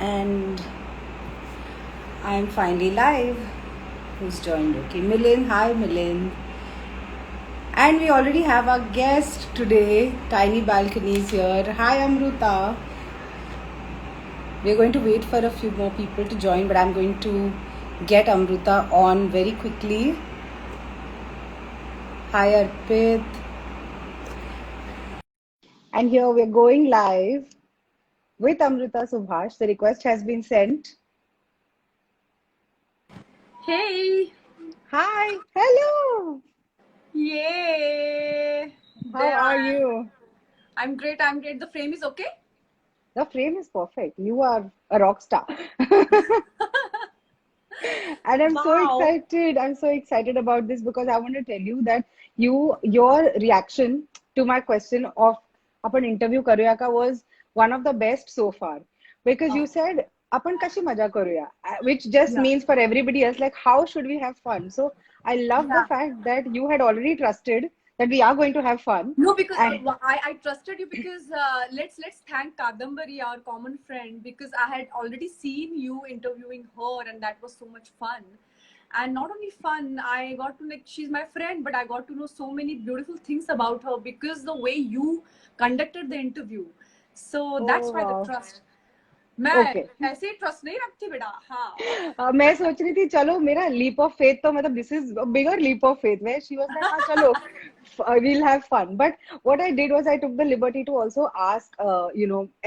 And I'm finally live. Who's joined? Okay, Milind. Hi, Milind. And we already have our guest today. Tiny Balconies here. Hi, Amruta. We're going to wait for a few more people to join, but I'm going to get Amruta on very quickly. Hi, Arpit. And here we're going live with Amruta Subhash. The request has been sent. Hey! Hi. Hello. Yay! How There are I am. you? I'm great. The frame is okay? The frame is perfect. You are a rock star. And I'm so Wow! excited. I'm so excited about this because I want to tell you that your reaction to my question of आपण interview करूया का was one of the best so far. Because you Oh, said आपण कशी मजा करूया, which just yeah. means for everybody else like how should we have fun. So I love the Yeah. fact that you had already trusted that we are going to have fun. No, because And I trusted you because let's thank Kadambari, our common friend, because I had already seen you interviewing her, and that was so much fun. And not only fun, I got to like she's my friend, but I got to know so many beautiful things about her because the way you conducted the interview. So oh that's why the wow. trust. मैं Okay. ऐसे ही trust नहीं रखती बेटा. हाँ. मैं सोच रही थी चलो मेरा लीप ऑफ फेथ तो मतलब this is bigger leap of faith where she was like हाँ चलो we'll have fun. But what I did was I took the liberty to also ask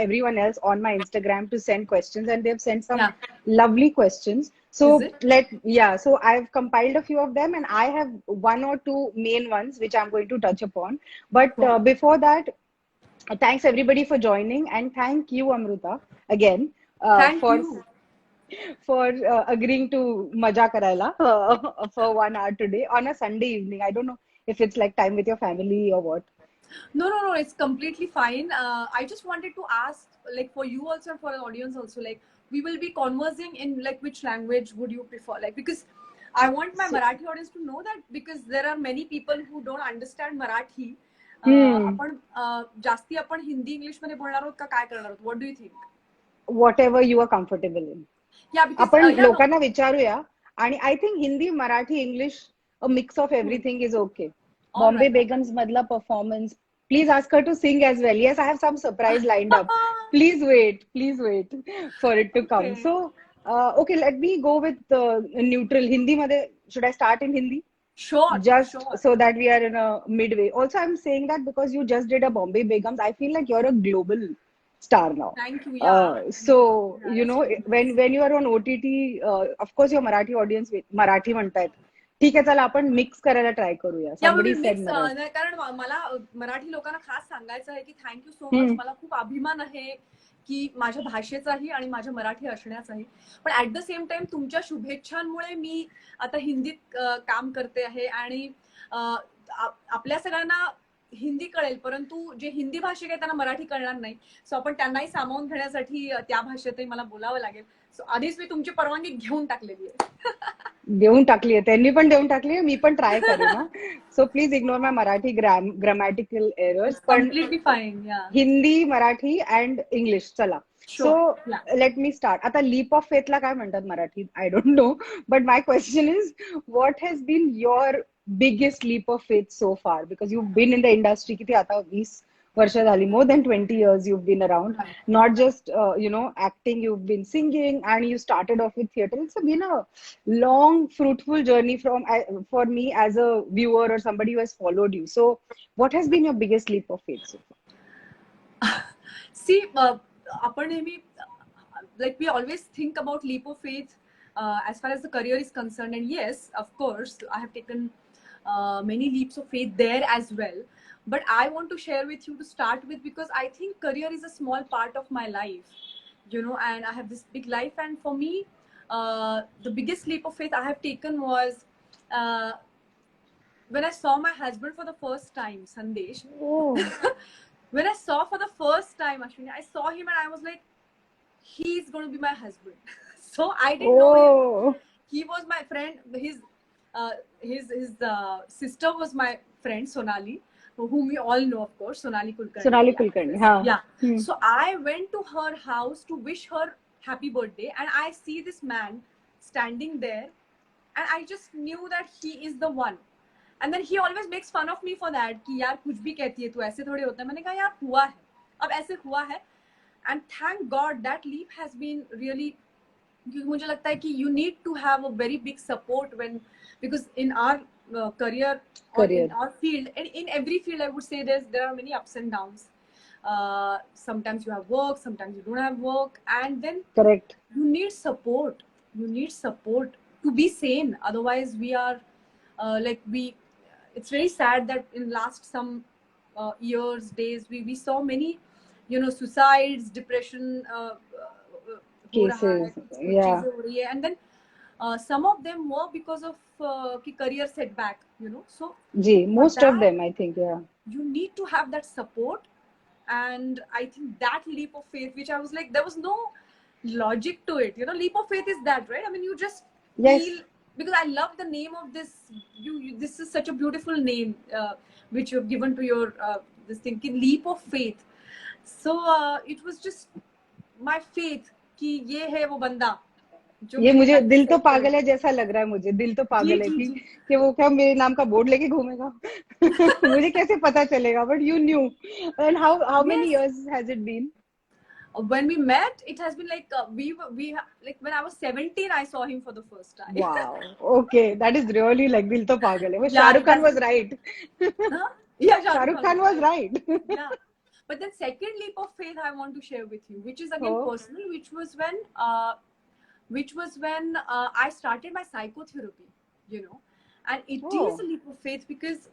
everyone else on my Instagram to send questions, and they've sent some Yeah. lovely questions. So Is it? so I've compiled a few of them, and I have one or two main ones which I'm going to touch upon. But Sure. before that, thanks everybody for joining, and thank you, Amruta, again Thank for you. agreeing to maja karayla for 1 hour today on a Sunday evening. I don't know if it's like time with your family or what. No. It's completely fine. I just wanted to ask, like, for you also and for the audience also, like, we will be conversing in like which language would you prefer? Like, because I want my So, Marathi audience to know that because there are many people who don't understand Marathi. hmm, आपण जास्ती आपण Hindi English मध्ये बोलणार आहोत का काय करणार आहोत? What do you think? whatever you are comfortable in. Yeah, because आपण yeah, no, लोकांना विचारूया आणि I think Hindi Marathi English a mix of hmm. Everything is okay. All Bombay right, all begums मधला performance, please ask her to sing as well. Yes, I have some surprise lined up. right. Please wait for it to come. Okay. So okay, let me go with neutral Hindi मध्ये. Should I start in Hindi Sure, just sure. so that we are in a midway? Also, I'm saying that because you just did a Bombay Begums, I feel like you're a global star now. Thank you. Yeah. So Yeah, that's really nice. when you are on OTT, of course your Marathi audience Marathi म्हणतायत. ठीक आहे चला आपण mix करायला try करूया. Yeah we Somebody will said mix. Marathi. कारण मला मराठी लोकांना खास सांगायचं आहे की थँक्यू सो मच. हम्म. मला खूप अभिमान आहे की माझ्या भाषेचाही आणि माझ्या मराठी असण्याचाही. पण ऍट द सेम टाइम तुमच्या शुभेच्छांमुळे मी आता हिंदीत काम करते आहे आणि आपल्या सगळ्यांना हिंदी कळेल परंतु जे हिंदी भाषिक आहे त्यांना मराठी कळणार नाही. सो आपण त्यांनाही सामावून घेण्यासाठी त्या भाषेतही मला बोलावं लागेल. सो आधीच मी तुमची परवानगी घेऊन टाकलेली आहे. देऊन टाकली आहे त्यांनी पण देऊन टाकली आहे. मी पण ट्राय करेन ना. So please ignore my Marathi grammatical errors. It's पण completely fine. Yeah Hindi Marathi and English चला. So sure. Yeah let me start. आता लीप ऑफ फेथला काय म्हणतात मराठीत I don't know. But my question is what has been your biggest leap of faith so far? Because you been in the industry किती आता 20 वर्ष झाली. More than 20 years you've been around. Not just acting, you've been singing and you started off with theater. It's been a long fruitful journey for me as a viewer or somebody who has followed you. So what has been your biggest leap of faith so far? सी आपण नेहमी like we always think about leap of faith as far as the career is concerned, and yes, of course I have taken many leaps of faith there as well, but I want to share with you to start with because I think career is a small part of my life, and I have this big life, and for me the biggest leap of faith I have taken was uh, when I saw my husband for the first time, Sandesh. Oh, When I saw for the first time Ashwini, I saw him and I was like, he's going to be my husband. So I didn't know him. oh, He was my friend. His sister was my friend Sonali, whom we all know, of course, Sonali Kulkarni, Sonali the Kulkarni. actress. हाँ. Yeah. Hmm. So I went to her house to wish her happy birthday, and I see this man standing there, and I just knew that he is the one. And then he always makes fun of me for that कि यार कुछ भी कहती है तू, ऐसे थोड़े होता है. मैंने कहा यार हुआ है, अब ऐसे हुआ है. And thank God that leap has been really, क्योंकि मुझे लगता है कि you need to have a very big support when, because in our career or in our field, and in every field I would say there are many ups and downs. Sometimes you have work, sometimes you don't have work, and then correct, you need support. You need support to be sane. Otherwise we are it's very sad that in last some years, days, we saw many, suicides, depression cases, yeah, and then some of them were because of career setback, so most of them, I think, yeah, you need to have that support. And I think that leap of faith, which I was like, there was no logic to it, leap of faith is that, right? I mean, you just feel, because I love the name of this. This is such a beautiful name which you've given to your this thing, leap of faith. So it was just my faith कि ये है वो बंदा. ये मुझे दिल तो पागल है जैसा लग रहा है. मुझे दिल तो पागल है कि वो क्या मेरे नाम का बोर्ड लेके घूमेगा. मुझे कैसे पता चलेगा? But you knew. And how many years has it been? When we met, it has been like we like when I was 17, I saw him for the first time. Wow. Okay, that is really like Dil To Pagal Hai. Shah Rukh Khan was right. Huh? Yeah, Shah Rukh Khan was right. Yeah. But then second leap of faith I want to share with you, which is again personal, which was when I started my psychotherapy, and it is a leap of faith because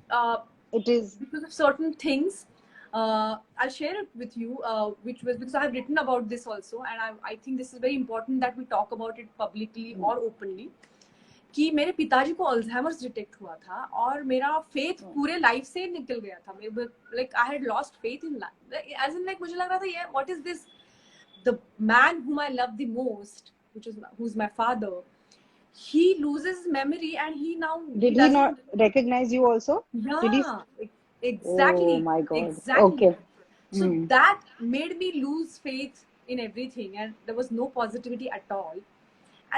it is because of certain things. I'll share it with you, which was because I have written about this also, and I think this is very important that we talk about it publicly or openly. कि मेरे पिताजी को Alzheimer's detect हुआ था और मेरा faith पूरे life से निकल गया था. Like I had lost faith in life, as in like मुझे लग रहा था ये what is this, the man whom I love the most, who's my father, he loses memory and he now did he not recognize you also? Yeah, did he? Exactly. Oh my God. Exactly. Okay. So that made me lose faith in everything, and there was no positivity at all.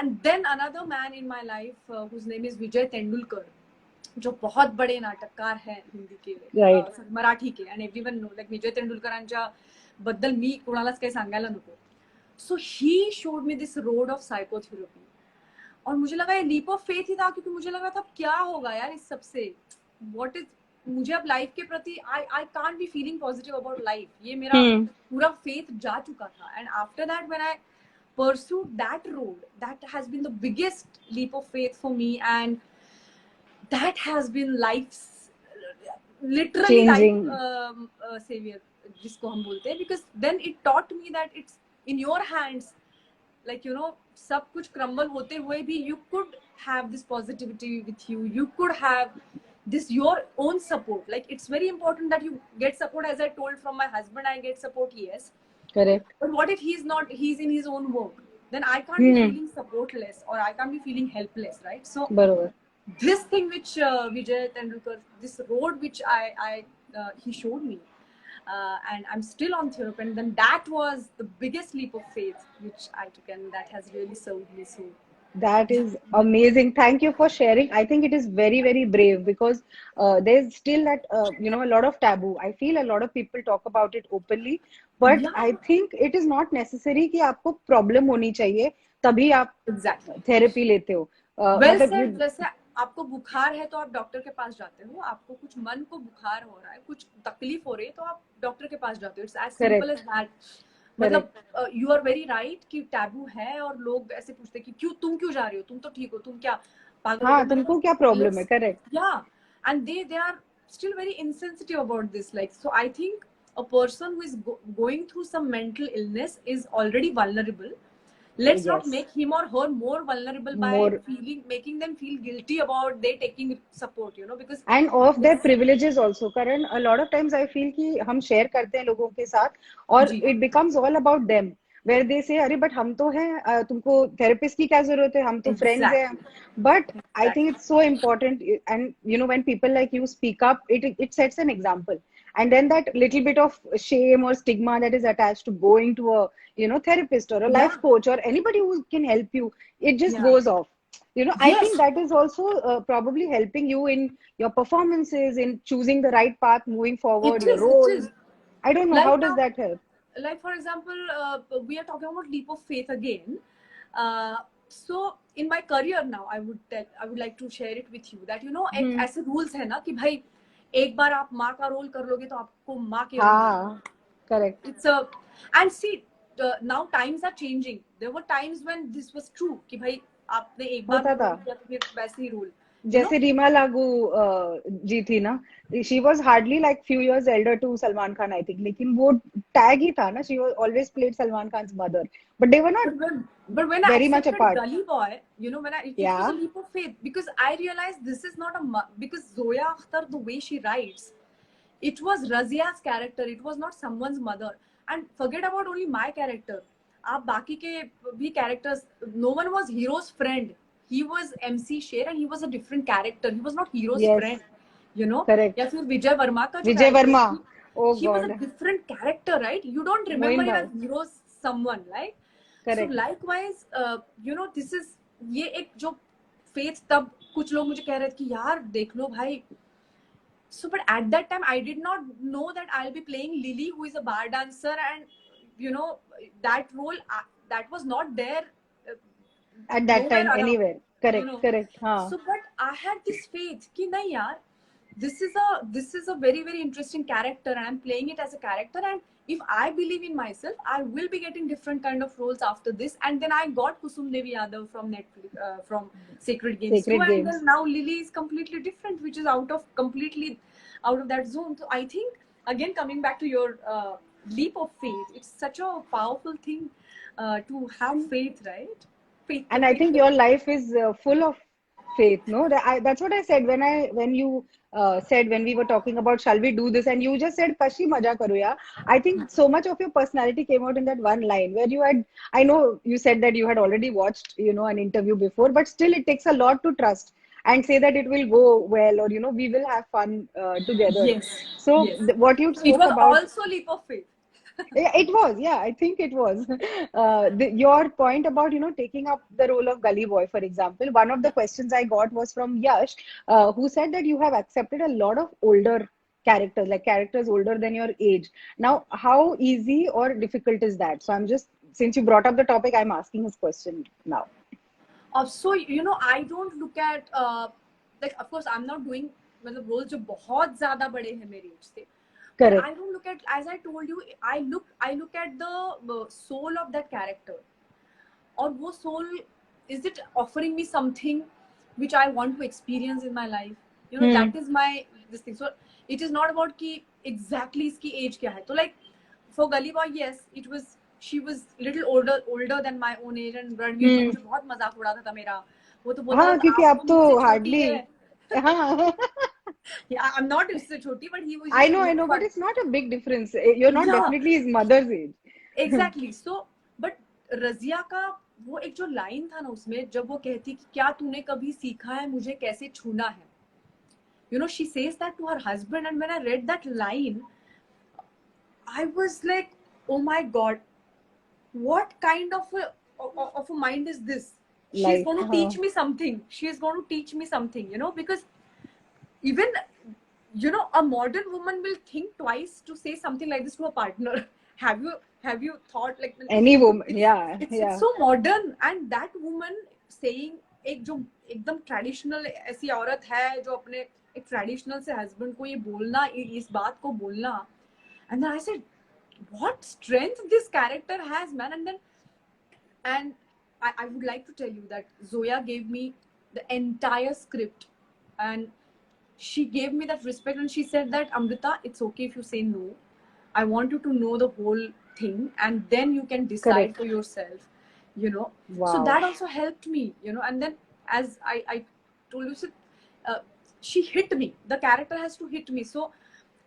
And then another man in my life whose name is Vijay Tendulkar, जो बहुत बड़े नाटककार हैं हिंदी के, मराठी के, and everyone know like विजय तेंडुलकरांच्या बद्दल मी कोणालाच काही सांगायला नको. So he showed me this road of psychotherapy. और मुझे लगा ये लीप ऑफ फेथ ही था, क्योंकि मुझे लग रहा था क्या होगा यार इस सबसे, व्हाट इज, मुझे अब लाइफ के प्रति I can't be feeling positive about life, ये मेरा पूरा फेथ जा चुका था. And after that when I pursued that road, that has been the biggest leap of faith for me, and that has been life's literally changing. life savior जिसको हम बोलते हैं, because then it taught me that it's in your hands, like सब कुछ crumble होते हुए भी you could have this positivity with you, you could have this your own support. Like it's very important that you get support. As I told from my husband, I get support, yes, correct, but what if he's in his own work, then I can't be feeling supportless, or I can't be feeling helpless, right? So this thing which Vijay Tendulkar, this road which he showed me, and I'm still on therapy, and then that was the biggest leap of faith which I took, and that has really served me so. That is amazing. Thank you for sharing. I think it is very, very brave, because there's still that, a lot of taboo. I feel a lot of people talk about it openly, but I think it is not necessary कि आपको problem होनी चाहिए तभी आप therapy लेते हो. Well said. जैसे आपको बुखार है तो आप डॉक्टर के पास जाते हो, आपको कुछ मन को बुखार हो रहा है, कुछ तकलीफ हो रही है तो आप डॉक्टर के पास जाते हो. It's as simple as that. मतलब यू आर वेरी राइट कि टैबू है, और लोग ऐसे पूछते हैं कि तुम क्यों जा रही हो, तुम तो ठीक हो, तुम क्या पागल हो, तुमको क्या प्रॉब्लम है, correct, yeah, and they are still very insensitive about this. Like so I think a person who is going through some mental illness is already vulnerable. Let's not make him or her more vulnerable by making them feel guilty about they taking support, because and of their privileges also. Karan, a lot of times I feel कि हम share करते हैं लोगों के साथ और it becomes all about them, where they say अरे but हम तो हैं, तुमको therapist की क्या जरूरत है, हम तो friends हैं. Exactly. But I think Exactly. it's so important, and you know, when people like you speak up, it sets an example. And then that little bit of shame or stigma that is attached to going to a, you know, therapist or a life Yeah. coach or anybody who can help you, it just Yeah. goes off. You know, I think Yes. that is also probably helping you in your performances, in choosing the right path moving forward, It your is. It roles. is. I don't know, Like how does now, that help? like for example, we are talking about leap of faith again. Uh, so in my career now, I would like to share it with you that you know एक Hmm. ऐसे rules है ना कि भाई एक बार आप माँ का रोल कर लोगे तो आपको माँ के रोल हाँ, correct. it's a and see now times are changing. There were times when this was true कि भाई आपने एक बार होता वो था. रोल किया तो फिर वैसे ही रोल you know जैसे रीमा लागू जी थी ना, she was hardly like few years elder to Salman Khan I think, लेकिन वो टैग ही था ना, she always played Salman Khan mother, but they were not but when I very much accepted apart. Gully Boy, you know, when it was या a leap of faith because I realized this is not because Zoya Akhtar, the way she writes, it was Razia's character. It was not someone's mother. And forget about only my character. आप बाकी के भी characters, no one was hero's friend. He was MC Sher and he was a different character. He was not hero's yes, friend, you know. Correct. या फिर विजय वर्मा का जो Vijay character, Varma, oh he was a god. different character, right? You don't remember Moin him भाई, as hero's someone, right? So correct. likewise, you know, this is ये एक जो faith तब कुछ लोग मुझे कह रहे थे कि यार देख लो भाई. So, but at that time, I did not know that I'll be playing Lily, who is a bar dancer, and you know that role that was not there uh, at that nowhere time around. Anywhere, You correct know, correct. हाँ. so but I had this faith कि नहीं यार, this is a very interesting character, and I'm playing it as a character, and if I believe in myself, I will be getting different kind of roles after this. And then I got Kusum Devi Yadav from Netflix, from Sacred Games too, Sacred and Games. then now Lily is completely different, which is completely out of that zone. So I think again coming back to your leap of faith, it's such a powerful thing to have faith, right? Faith, And I faith, think faith. your life is full of faith. No, that's what I said when you said, when we were talking about shall we do this, and you just said kashi maja karo ya. I think so much of your personality came out in that one line where you had. I know you said that you had already watched, you know, an interview before, but still it takes a lot to trust and say that it will go well, or you know, we will have fun together. Yes, So yes. what you So it spoke was about. also leap of faith. Yeah, it was, yeah, I think it was. Your point about, you know, taking up the role of Gully Boy, for example, one of the questions I got was from Yash, who said that you have accepted a lot of older characters, like characters older than your age. Now, how easy or difficult is that? So I'm just, since you brought up the topic, I'm asking his question now. So you know, I don't look at like of course I'm not doing मतलब roles जो बहुत ज़्यादा बड़े हैं मेरी age से. But I Correct. don't look at, as I told you, I look at the soul of that character. और वो soul, is it offering me something which I want to experience in my life? You know, Hmm. that is my this thing. So it is not about कि exactly इसकी age क्या है. तो like for Gully Boy, yes, she was little older than my own age, and Ranveer तो Hmm. मुझे बहुत मजाक उड़ाता था मेरा. वो तो बोलता हाँ, था क्योंकि आप अब तो तो मुझसे छोटी हार्डली. है. हाँ. Yeah, I'm not उससे छोटी, but he I used to know, make but fun. it's not a big difference. You're not Yeah, definitely his mother's age. Exactly so but Razia का वो एक जो लाइन था ना उसमें, जब वो कहती कि क्या तूने कभी सीखा है मुझे कैसे छूना है, you know, she says that to her husband, and when I read that line I was like, oh my god, what kind of a mind is this? She's Life. going to Huh. teach me something, she's going to teach me something, you know, because even, you know, a modern woman will think twice to say something like this to a partner. Have you thought like Any woman. it's Yeah, it's yeah. so modern, and that woman saying एक जो एकदम traditional ऐसी औरत है जो अपने एक traditional से हस्बैंड को ये बोलना, इस बात को बोलना, and then I said what strength this character has, man. And I would like to tell you that Zoya gave me the entire script, and she gave me that respect, and she said that Amrita, it's okay if you say no. I want you to know the whole thing, and then you can decide Correct. for yourself, you know. So Wow. that also helped me, you know. And then, as I told you, uh, she hit me. The character has to hit me. So,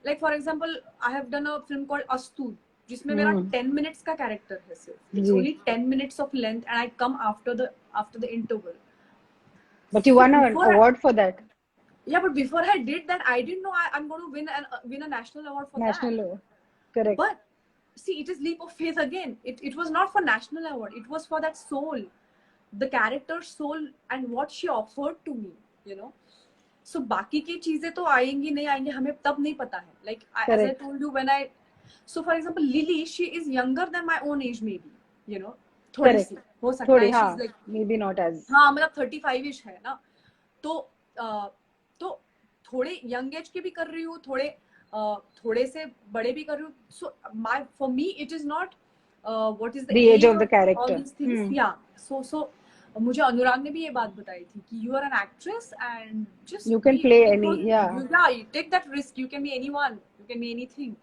like for example, I have done a film called Astu. जिसमें मेरा 10 minutes का character है सिर्फ. It's ji. only 10 minutes of length and I come after the interval. But you So won an before award for that. yeah, but before I did that, I didn't know I'm going to win a national award for that. National award. Correct. But see, it is leap of faith again. It was not for national award. It was for that soul, the character's soul and what she offered to me, you know. So बाकी की चीजें तो आएंगी नहीं आएंगी हमें तब नहीं पता है. Like as I told you when I, so for example Lily, she is younger than my own age maybe, you know. थोड़ी सी हो सकता है. She's like maybe not as. हाँ मतलब 35ish है ना. तो थोड़े यंग एज के भी कर रही हूँ, थोड़े से बड़े भी कर रही हूँ. So for me it is not what is the age of the character. Yeah so मुझे अनुराग ने भी ये बात बताई थी कि you are an actress and just you can play any. या take that risk. You can be anyone, you can be anything.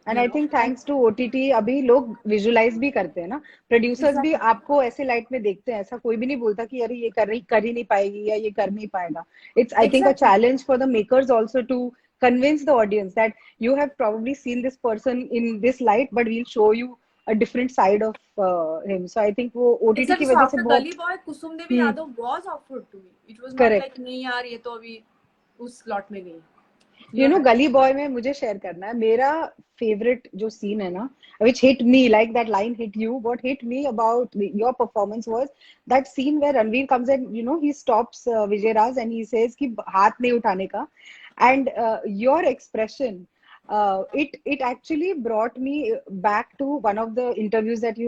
And I think thanks to OTT अभी लोग विजुअलाइज भी करते हैं ना. प्रोड्यूसर्स भी आपको ऐसे लाइट में देखते हैं. ऐसा कोई भी नहीं बोलता कि अरे ये कर ही नहीं पाएगी या ये कर नहीं पाएगा. It's I think a challenge for the makers also to convince the audience that you have probably seen this person in this light but we'll show you a different side of him. So I think वो OTT की वजह से बहुत. गली boy Kusum Devi Yadav was offered to me. It was not like नहीं यार ये तो अभी उस स्लॉट में नहीं. You know, गली बॉय में मुझे शेयर करना है मेरा फेवरेट जो सीन है ना, which hit me like that line hit you. What hit me about your performance was that scene where Ranveer comes and you know he stops Vijay Raj and he says कि हाथ नहीं उठाने का. And your expression, it actually brought me back to one of the interviews that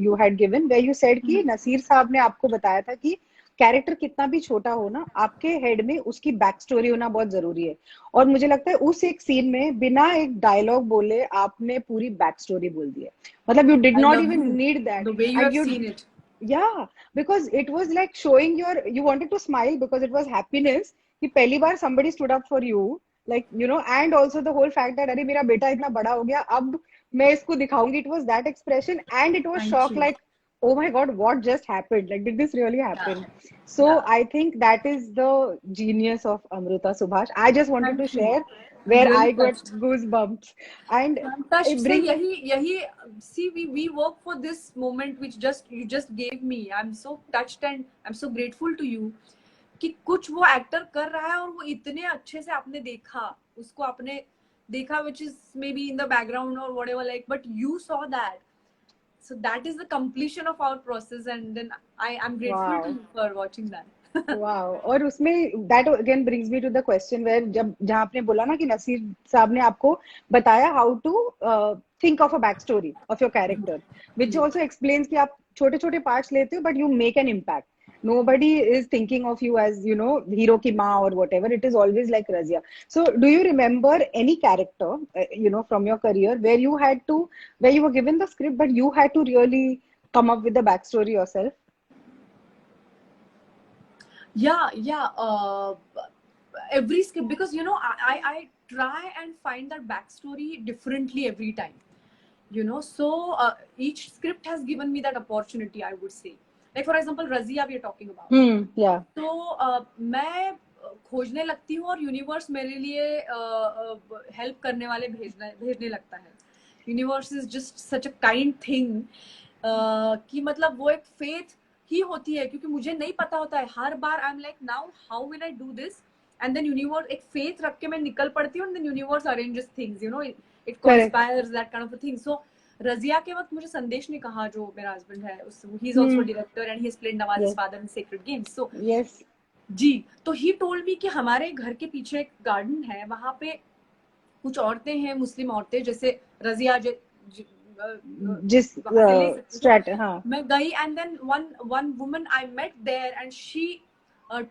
you had given where you said कि नसीर साहब ने आपको बताया था कि कैरेक्टर कितना भी छोटा हो ना, आपके हेड में उसकी बैक स्टोरी होना बहुत जरूरी है. और मुझे लगता है उस एक सीन में बिना एक डायलॉग बोले आपने पूरी बैक स्टोरी बोल दी है. मतलब you did not even need that. The way you have seen it. Yeah, because it was like showing you wanted to smile because it was happiness कि पहली बार somebody stood up for you, like you know, and also the whole fact that अरे मेरा बेटा इतना बड़ा हो गया अब मैं इसको दिखाऊंगी. It was that expression and it was shock like oh my god, what just happened? Like did this really happen? So I think that is the genius of Amruta Subhash. I just wanted to share where really I got goosebumps and it brings yahi see we work for this moment which you just gave me. I'm so touched and I'm so grateful to you कि कुछ वो actor कर रहा है और वो इतने अच्छे से आपने देखा, उसको आपने देखा which is maybe in the background or whatever like, but you saw that. So that is the completion of our process and then I'm grateful to you for watching that. Wow. और उसमें that again brings me to the question where जहाँ आपने बोला ना कि नसीर साहब ने आपको बताया how to think of a backstory of your character, which also explains कि आप छोटे छोटे parts लेते हो but you make an impact. Nobody is thinking of you as you know hero ki maa or whatever. It is always like Razia. So do you remember any character you know from your career where you were given the script but you had to really come up with the backstory yourself? Every script, because you know I try and find that backstory differently every time, you know. So each script has given me that opportunity, I would say. Like for example Razia we are talking about. Yeah. So मैं खोजने लगती हूँ और universe मेरे लिए help करने वाले भेजने लगता है. Universe is just such a kind thing कि मतलब वो एक फेथ ही होती है क्योंकि मुझे नहीं पता होता है हर बार. I am like now how will I do this and then universe एक फेथ रख के मैं निकल पड़ती हूँ and then universe arranges things, you know, it conspires that kind of a thing. So Razia के वक्त मुझे संदेश ने कहा जो मेरा हस्बैंड है, he is also director and he has played Nawaz father in Sacred Games. So yes ji, तो ही टोल्ड मी कि हमारे घर के पीछे एक गार्डन है, वहां पे कुछ औरतें हैं, मुस्लिम औरतें जैसे रजिया जिस स्ट्रेट. हाँ, मैं गई and then one woman I met there and she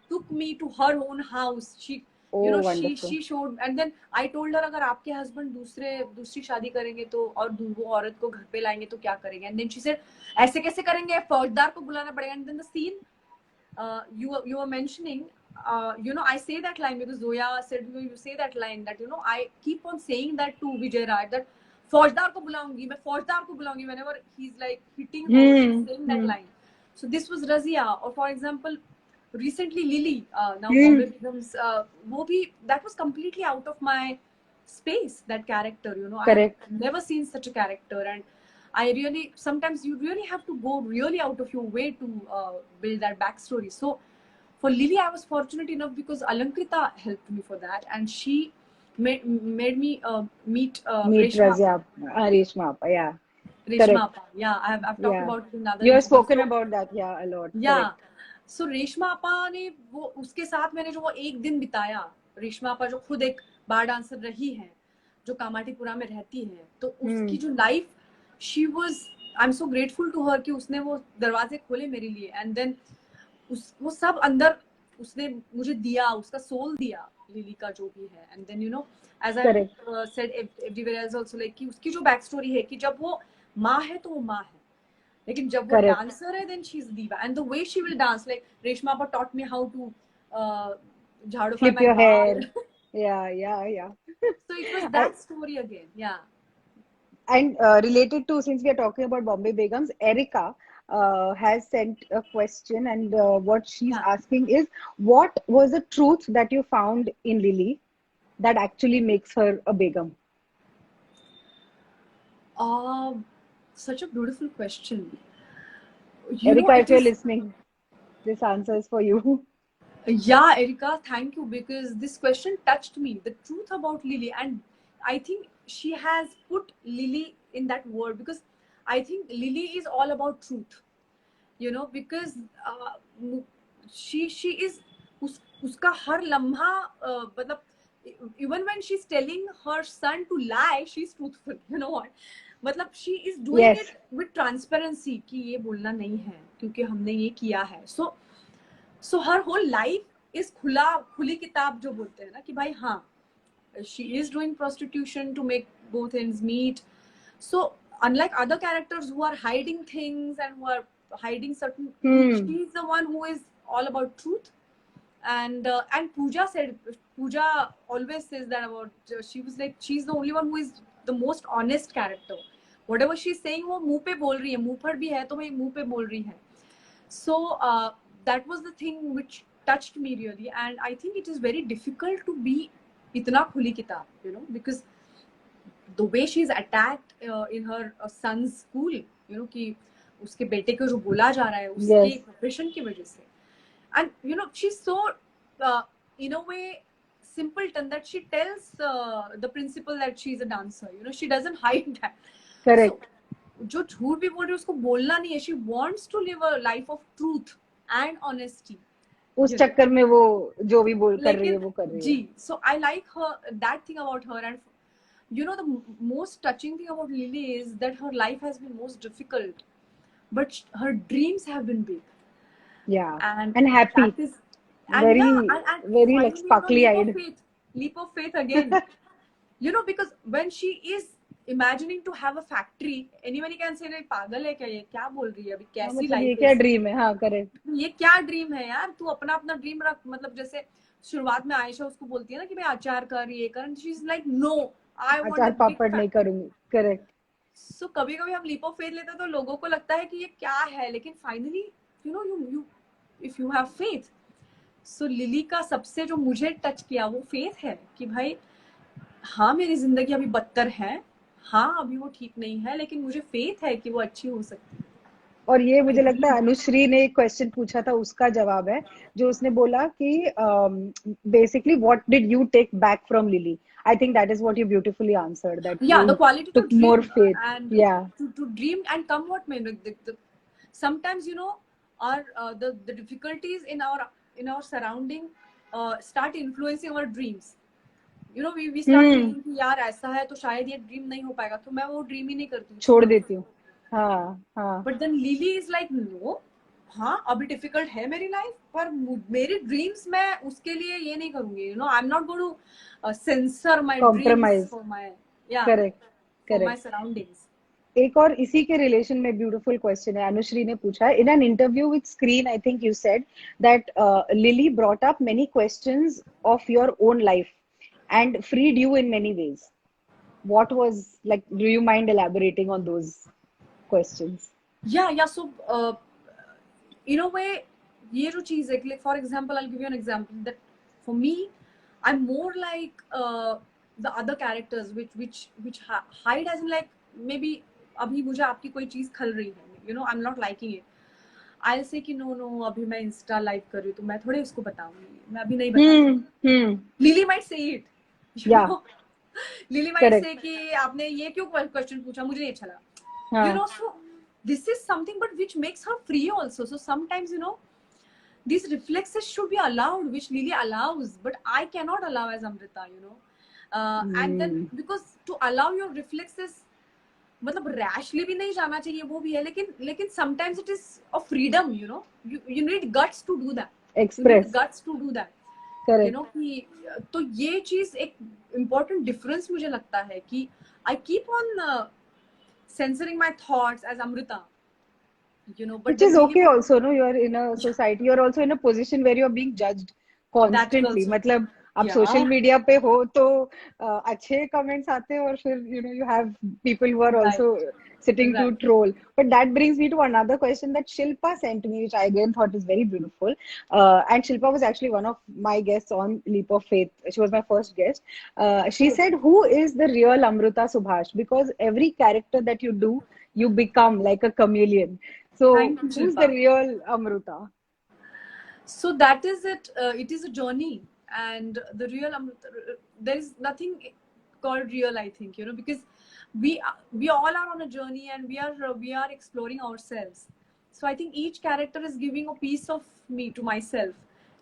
took me to her own house. She you know she showed and then I told her अगर आपके हस्बैंड दूसरी शादी करेंगे तो और वो औरत को घर पे लाएंगे तो क्या करेंगे. एंड देन शी सेड ऐसे कैसे करेंगे, फौजदार को बुलाना पड़ेगा. And then the scene you were mentioning, you know, I say that line because Zoya said you say that line that you know I keep on saying that to Vijay Raj that फौजदार को बुलाऊंगी whenever he's like hitting her, she's saying that line. So this was Razia. Or for example recently Lily now Bombay Becomes वो भी that was completely out of my space, that character, you know. I have Correct. never seen such a character, and I really, sometimes you really have to go really out of your way to build that backstory. So for Lily, I was fortunate enough because Alankrita helped me for that, and she made me meet Meet Reshma Appa. Razia, Reshma Appa, yeah. Reshma Correct. Appa. Yeah, I've talked Yeah. about it in other You have interviews. spoken So about that, yeah, a lot. या Correct. सो रेशमा आपा ने वो, उसके साथ मैंने जो वो एक दिन बिताया, रेशमा आपा जो खुद एक बार डांसर रही है, जो कामाटीपुरा में रहती है, तो उसकी जो life, she was, I am so grateful to her कि उसने वो दरवाजे खोले मेरे लिए, एंड देन वो सब अंदर उसने मुझे दिया, उसका सोल दिया, लिली का जो भी है, and then you know as I said everywhere else also, like कि उसकी जो बैक स्टोरी है कि जब वो माँ है तो वो माँ है, लेकिन जब वो Correct. डांसर है then she's diva, and the way she will dance, like Reshma Appa taught me how to jhadufy Flip my your baal. hair. Yeah, yeah, yeah. So it was I, that story again. Yeah. and related to, since we are talking about Bombay Begums, Erica has sent a question, and what she's Yeah. asking is, what was the truth that you found in Lily that actually makes her a Begum? Such a beautiful question. You know, Erica, it if you're is. listening, this answer is for you. Yeah, Erika, thank you, because this question touched me. The truth about Lily, and I think she has put Lily in that word, because I think Lily is all about truth. You know, because she is uska har lamha, मतलब even when she's telling her son to lie, she's truthful. You know what, मतलब she is doing Yes. it with transparency कि ये बोलना नहीं है क्योंकि हमने ये किया है. So her whole life is खुली किताब जो बोलते हैं ना कि भाई हाँ, she is doing prostitution to make both ends meet. So unlike other characters who are hiding things and who are hiding certain, she is the one who is all about truth. And Pooja always says that about, she was like, she's the only one who is the most honest character. Whatever she's saying वो मुंह पे बोल रही है, मुंह पर भी है तो भाई मुंह पे बोल रही है. So that was the thing which touched me really, and I think it is very difficult to be itna khuli kitab, you know, because the way she is attacked in her son's school, you know, कि उसके बेटे को जो बोला जा रहा है उसके प्रोफेशन की वजह से, and you know she's so in a way simpleton that she tells the principal that she's a dancer, you know, she doesn't hide that. Correct. So जो झूठ भी बोल रही है उसको बोलना नहीं है, she wants to live a life of truth and honesty. उस चक्कर में वो जो भी बोल कर रही है वो कर रही है. जी, so I like her, that thing about her. And you know, the most touching thing about Lily is that her life has been most difficult, but her dreams have been big. Yeah, and happy. That is, and very, and very finally, like sparkly eyed. Leap of faith again. You know, because when she is imagining to have a factory, anyone can say नहीं पागल है क्या, ये क्या बोल रही है अभी, कैसी लाइफ है, ये क्या ड्रीम है. हाँ, करेक्ट. ये क्या ड्रीम है यार, तू अपना अपना ड्रीम रख. मतलब जैसे शुरुआत में आयशा उसको बोलती है ना कि मैं आचार कर, ये कर, she is like no, I want आचार पापड़ नहीं करूंगी. करेक्ट. सो कभी कभी हम लीप ऑफ फेथ लेते हैं तो लोगों को लगता है कि ये क्या है, लेकिन finally you know you if you have faith. So lily का सबसे जो मुझे टच किया वो फेथ है कि भाई हाँ, मेरी जिंदगी अभी बदतर है, हाँ अभी वो ठीक नहीं है, लेकिन मुझे फेथ है कि वो अच्छी हो सकती है. और ये मुझे लगता है अनुश्री ने एक क्वेश्चन पूछा था, उसका जवाब है जो उसने बोला कि basically what did you take back from Lily. I think that is what you beautifully answered. That yeah, you the quality took to dream more faith. and Yeah, to dream and come what may. Sometimes you know our the difficulties in our surrounding start influencing our dreams. You know, we start thinking कि यार ऐसा है तो शायद ये dream नहीं हो पाएगा, तो मैं वो ड्रीम ही नहीं करती हूँ, छोड़ देती हूँ. हाँ, हाँ. But then Lily is like no, हाँ अभी डिफिकल्ट है मेरी लाइफ, पर मेरी ड्रीम्स मैं उसके लिए ये नहीं करूंगी. You know, I am not going to sensor my dreams for my, या करेक्ट, फॉर माय सराउंडिंग्स. एक और इसी के रिलेशन में ब्यूटीफुल क्वेश्चन है, अनुश्री ने पूछा है. In an interview with screen I think you said that lily brought up many questions of your own life and freed you in many ways. What was, like, do you mind elaborating on those questions? Yeah, so in a way ये जो चीज है, like for example I'll give you an example that for me I'm more like the other characters which hide as in like maybe अभी मुझे आपकी कोई चीज खल रही है, you know, I'm not liking it. I'll say कि no no अभी मैं इंस्टा लाइव कर रही हूँ तो मैं थोड़े उसको बताऊंगी, मैं अभी नहीं बताऊंगी. Lily might say it, you Yeah. know. Lily might Correct. say कि आपने ये क्यों क्वेश्चन पूछा, मुझे नहीं अच्छा लगा. हाँ. You know, so this is something but which makes her free also. So sometimes, you know, these reflexes should be allowed, which Lily allows, but I cannot allow as Amrita, you know. And then because to allow your reflexes, मतलब rashly भी नहीं जाना चाहिए, वो भी है, लेकिन sometimes it is a freedom, you know. You need guts to do that. Express. You need guts to do that. Correct. You know कि तो ये चीज एक important difference मुझे लगता है कि I keep on censoring my thoughts as Amrita. You know, but which is okay also, no? You are in a society, you are also in a position where you are being judged constantly. मतलब आप social media पे हो तो अच्छे comments आते हैं और फिर you know you have people who are also sitting to troll. But that brings me to another question that Shilpa sent me, which I again thought is very beautiful. And Shilpa was actually one of my guests on Leap of Faith. She was my first guest. She said, who is the real Amrita Subhash? Because every character that you do, you become like a chameleon. So who's the real Amrita? So that is it. It is a journey, and the real Amrita, there is nothing called real, I think, you know, because we all are on a journey and we are exploring ourselves. So I think each character is giving a piece of me to myself,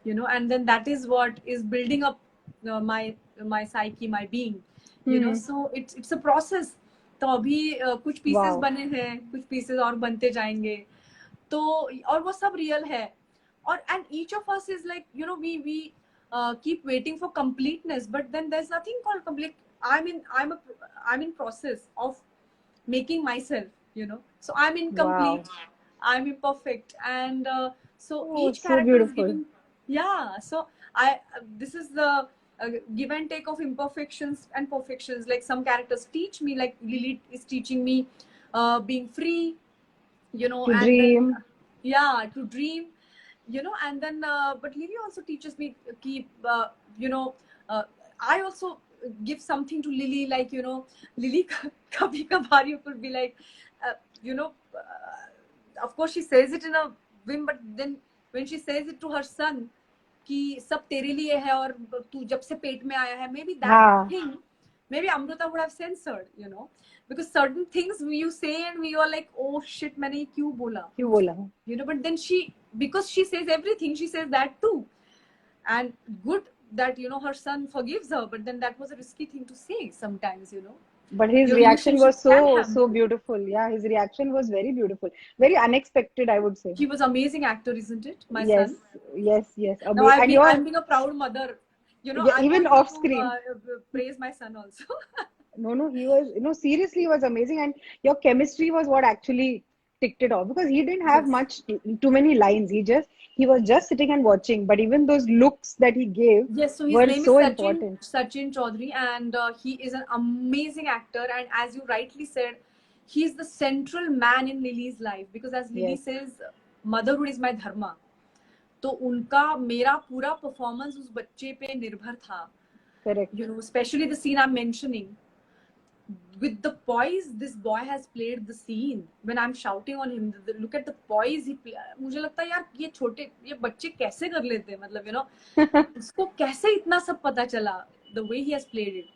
you know, and then that is what is building up my psyche, my being, you know. So it's a process. तो अभी कुछ pieces बने हैं, कुछ pieces और बनते जाएंगे, तो और वो सब real है. Or and each of us is like, you know, we keep waiting for completeness, but then there's nothing called complete. I'm in process of making myself, you know. So I'm incomplete, I'm imperfect, and so each character is giving. Yeah, so this is the give and take of imperfections and perfections. Like some characters teach me, like Lily is teaching me being free, you know, to and dream. Then, to dream, you know. And then but Lily also teaches me keep you know, I also give something to Lily, like, you know, Lily kabhi kabhar you could be like you know, of course she says it in a whim, but then when she says it to her son कि सब तेरे लिए है और तू जब से पेट में आया है, maybe that thing, maybe Amrita would have censored, you know, because certain things you say and we are like, oh shit, मैंने ये क्यों बोला, you know. But then because she says everything, she says that too, and good that, you know, her son forgives her, but then that was a risky thing to say sometimes, you know. But his reaction was so beautiful. Yeah, his reaction was very beautiful, very unexpected, I would say. He was amazing actor, isn't it, my son? Yes. Now I'm being a proud mother, you know. Yeah, even off screen, praise my son also. No, he was, you know, seriously, he was amazing, and your chemistry was what actually ticked it off, because he didn't have too many lines. He was just sitting and watching, but even those looks that he gave so his were name so is important. Sachin Chaudhary, and he is an amazing actor, and as you rightly said, he is the central man in Lily's life, because as Lily says, motherhood is my dharma. तो उनका मेरा पूरा performance उस बच्चे पे निर्भर था. Correct. You know, especially the scene I'm mentioning. With the poise this boy has played the scene, when I'm shouting on him, look at the poise he play. मुझे लगता है यार ये बच्चे कैसे कर लेते हैं, मतलब, you know, उसको कैसे इतना सब पता चला, the way he has played it.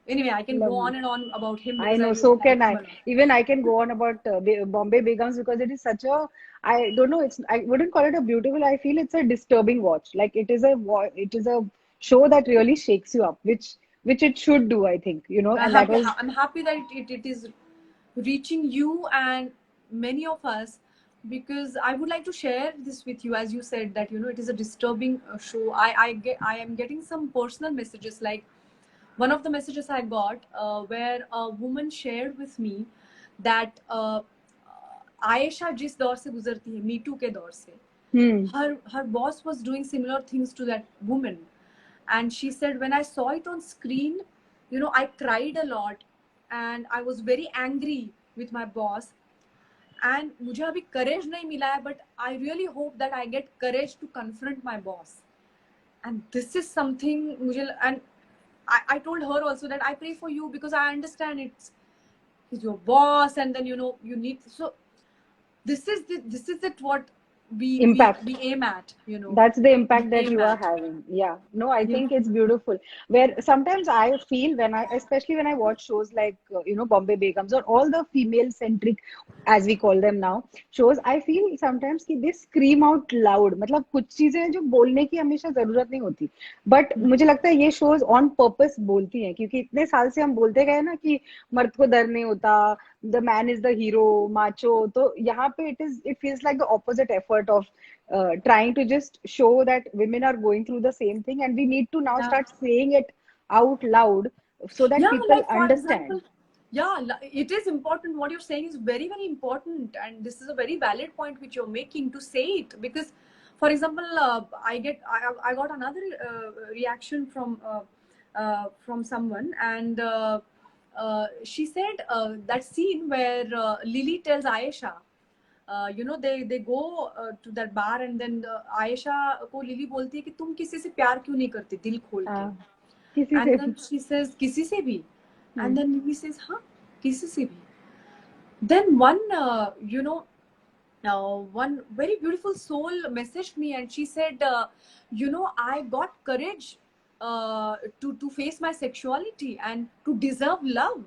Anyway, I can go on and on about him. I know, so can I. Even I can go on about Bombay Begums, because it is such a, I don't know, I wouldn't call it a beautiful, I feel it's a disturbing watch. Like it is a show that really shakes you up, which it should do, I think, you know. I'm happy that it is reaching you and many of us, because I would like to share this with you. As you said that, you know, it is a disturbing show. I am getting some personal messages, like one of the messages I got where a woman shared with me that Ayesha जिस दौर से गुजरती है, Me Too के दौर से, her boss was doing similar things to that woman. And she said, when I saw it on screen, you know, I cried a lot and I was very angry with my boss. And मुझे अभी courage नहीं मिला है, but I really hope that I get courage to confront my boss. And this is something मुझे, and I told her also that I pray for you because I understand he's your boss, and then you need, so this is it what Impact. we aim at, That's the we impact that aim you are at, having. Yeah. No, I you know. think it's beautiful. Where sometimes I feel when especially when I watch shows like, Bombay Begums or all the female centric, as we call them now, shows, I feel sometimes कि they scream out loud. मतलब कुछ चीजें हैं जो बोलने की हमेशा जरूरत नहीं होती. But मुझे लगता है ये shows on purpose बोलती हैं, क्योंकि इतने साल से हम बोलते गए ना कि मर्द को डर नहीं होता, the man is the hero, macho. तो यहाँ पे it feels like the opposite effort of trying to just show that women are going through the same thing, and we need to now Yeah. start saying it out loud so that Yeah, people like for understand. example, yeah, it is important. What you're saying is very, very important, and this is a very valid point which you're making to say it. Because, for example, I got another reaction from someone, and she said that scene where Lily tells Ayesha, they go to that bar, and then Ayesha को lily बोलती है कि तुम किसी से प्यार क्यों नहीं करती दिल खोल के, किसी से and भी. then she says किसी से भी, and Hmm. then Lily says हाँ किसी से भी. Then one very beautiful soul messaged me, and she said, I got courage to face my sexuality and to deserve love,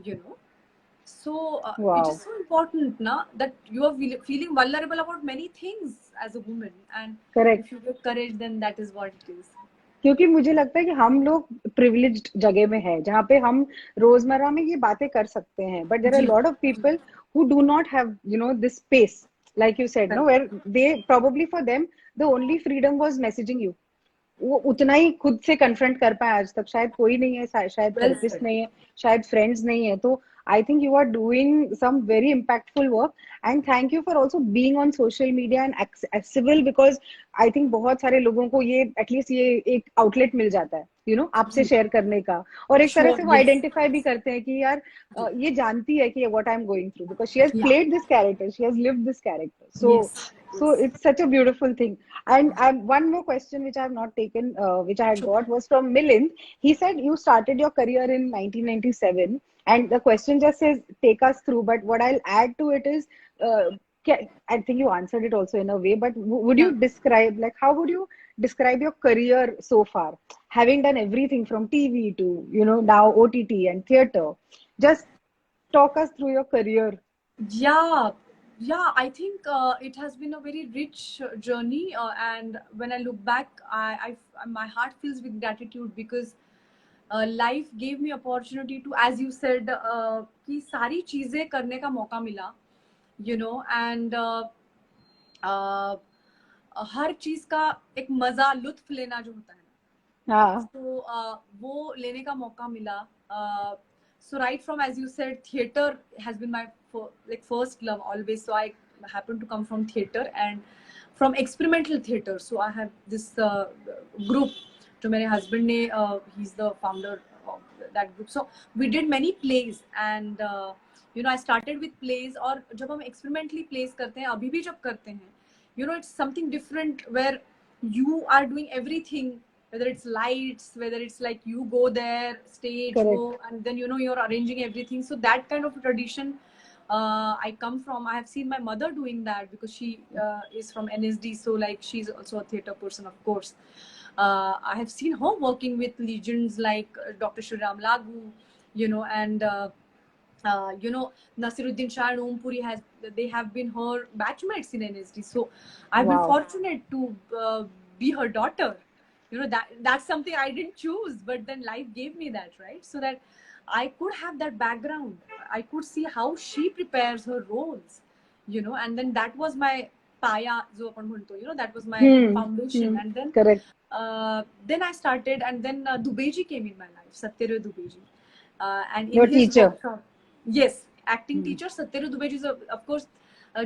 you know. So it is Wow. so important now that you are feeling vulnerable about many things as a woman, and Correct. if you get courage, then that is what it is. क्योंकि मुझे लगता है कि हम लोग privileged जगह में है जहाँ पे हम रोजमर्रा में ये बातें कर सकते हैं, बट देयर आर जी लॉट ऑफ जी. People who do not have this space, like you said, no, Correct. where they probably for them the only freedom was messaging you. वो उतना ही खुद से कन्फ्रंट कर पाए आज तक, शायद कोई नहीं है, शायद Well थेरेपिस्ट said. नहीं है, शायद फ्रेंड्स नहीं है. तो I think you are doing some very impactful work, and thank you for also being on social media and accessible, because I think बहुत सारे लोगों को ये एटलीस्ट ये एक आउटलेट मिल जाता है, आपसे शेयर करने का, और एक तरह Sure. से वो Yes. आइडेंटिफाई भी करते हैं कि यार जी. ये जानती है कि what I am going through because she has Yeah. Played this character, she has lived this character. Yes. So Yes. it's such a beautiful thing. And one more question which I have not taken, which I had Sure. got, was from Milind. He said you started your career in 1997, and the question just says take us through. But what I'll add to it is, I think you answered it also in a way. But would you Yeah. describe, like, how would you describe your career so far, having done everything from TV to now OTT and theater? Just talk us through your career. Yeah, yeah. I think it has been a very rich journey, and when I look back, my heart fills with gratitude because life gave me opportunity to, as you said, कि सारी चीजें करने का मौका मिला, and हर चीज का एक मजा लुत्फ लेना जो होता है ना, हाँ. तो वो लेने का मौका मिला. So right from, as you said, theater has been my first love always. So I happen to come from theater and from experimental theater. So I have this group. जो मेरे husband ने, he's the founder of that group. So we did many plays, and I started with plays. और जब हम experimentally plays करते हैं, अभी भी जब करते हैं, it's something different where you are doing everything, whether it's lights, whether it's like you go there, stage, Correct. go, and then you're arranging everything. So that kind of tradition I come from. I have seen my mother doing that because she is from NSD, so like she's also a theater person, of course. I have seen her working with legends like Dr. Shriram Lagu, and Nasiruddin Shah and Ompuri they have been her batchmates in NSD. So I've been Wow. fortunate to be her daughter. That's something I didn't choose, but then life gave me that, right? So that I could have that background. I could see how she prepares her roles, and then that was my paya, जो अपन म्हणतो, that was my foundation. And then Correct. then I started, and then Dubeji came in my life, Satyaray Dubeji. And in Your his teacher. workshop, yes, acting teacher Satyaray Dubeji is of course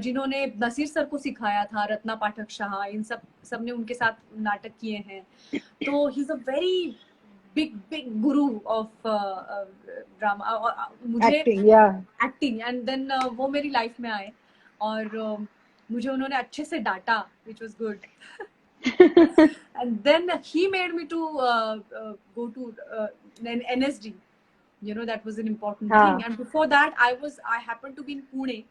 जिन्होंने Naseer sir को सिखाया था, रत्ना पाठक शाह, इन सबने उनके साथ नाटक किए हैं. तो he is a very big Guru of drama. मुझे एक्टिंग, एंड देन वो मेरी लाइफ में आए और मुझे उन्होंने अच्छे से डांटा, which was good. And then he made me to go to then NSD, you know, that was an important हाँ. thing. And before that, I happened to be in Pune,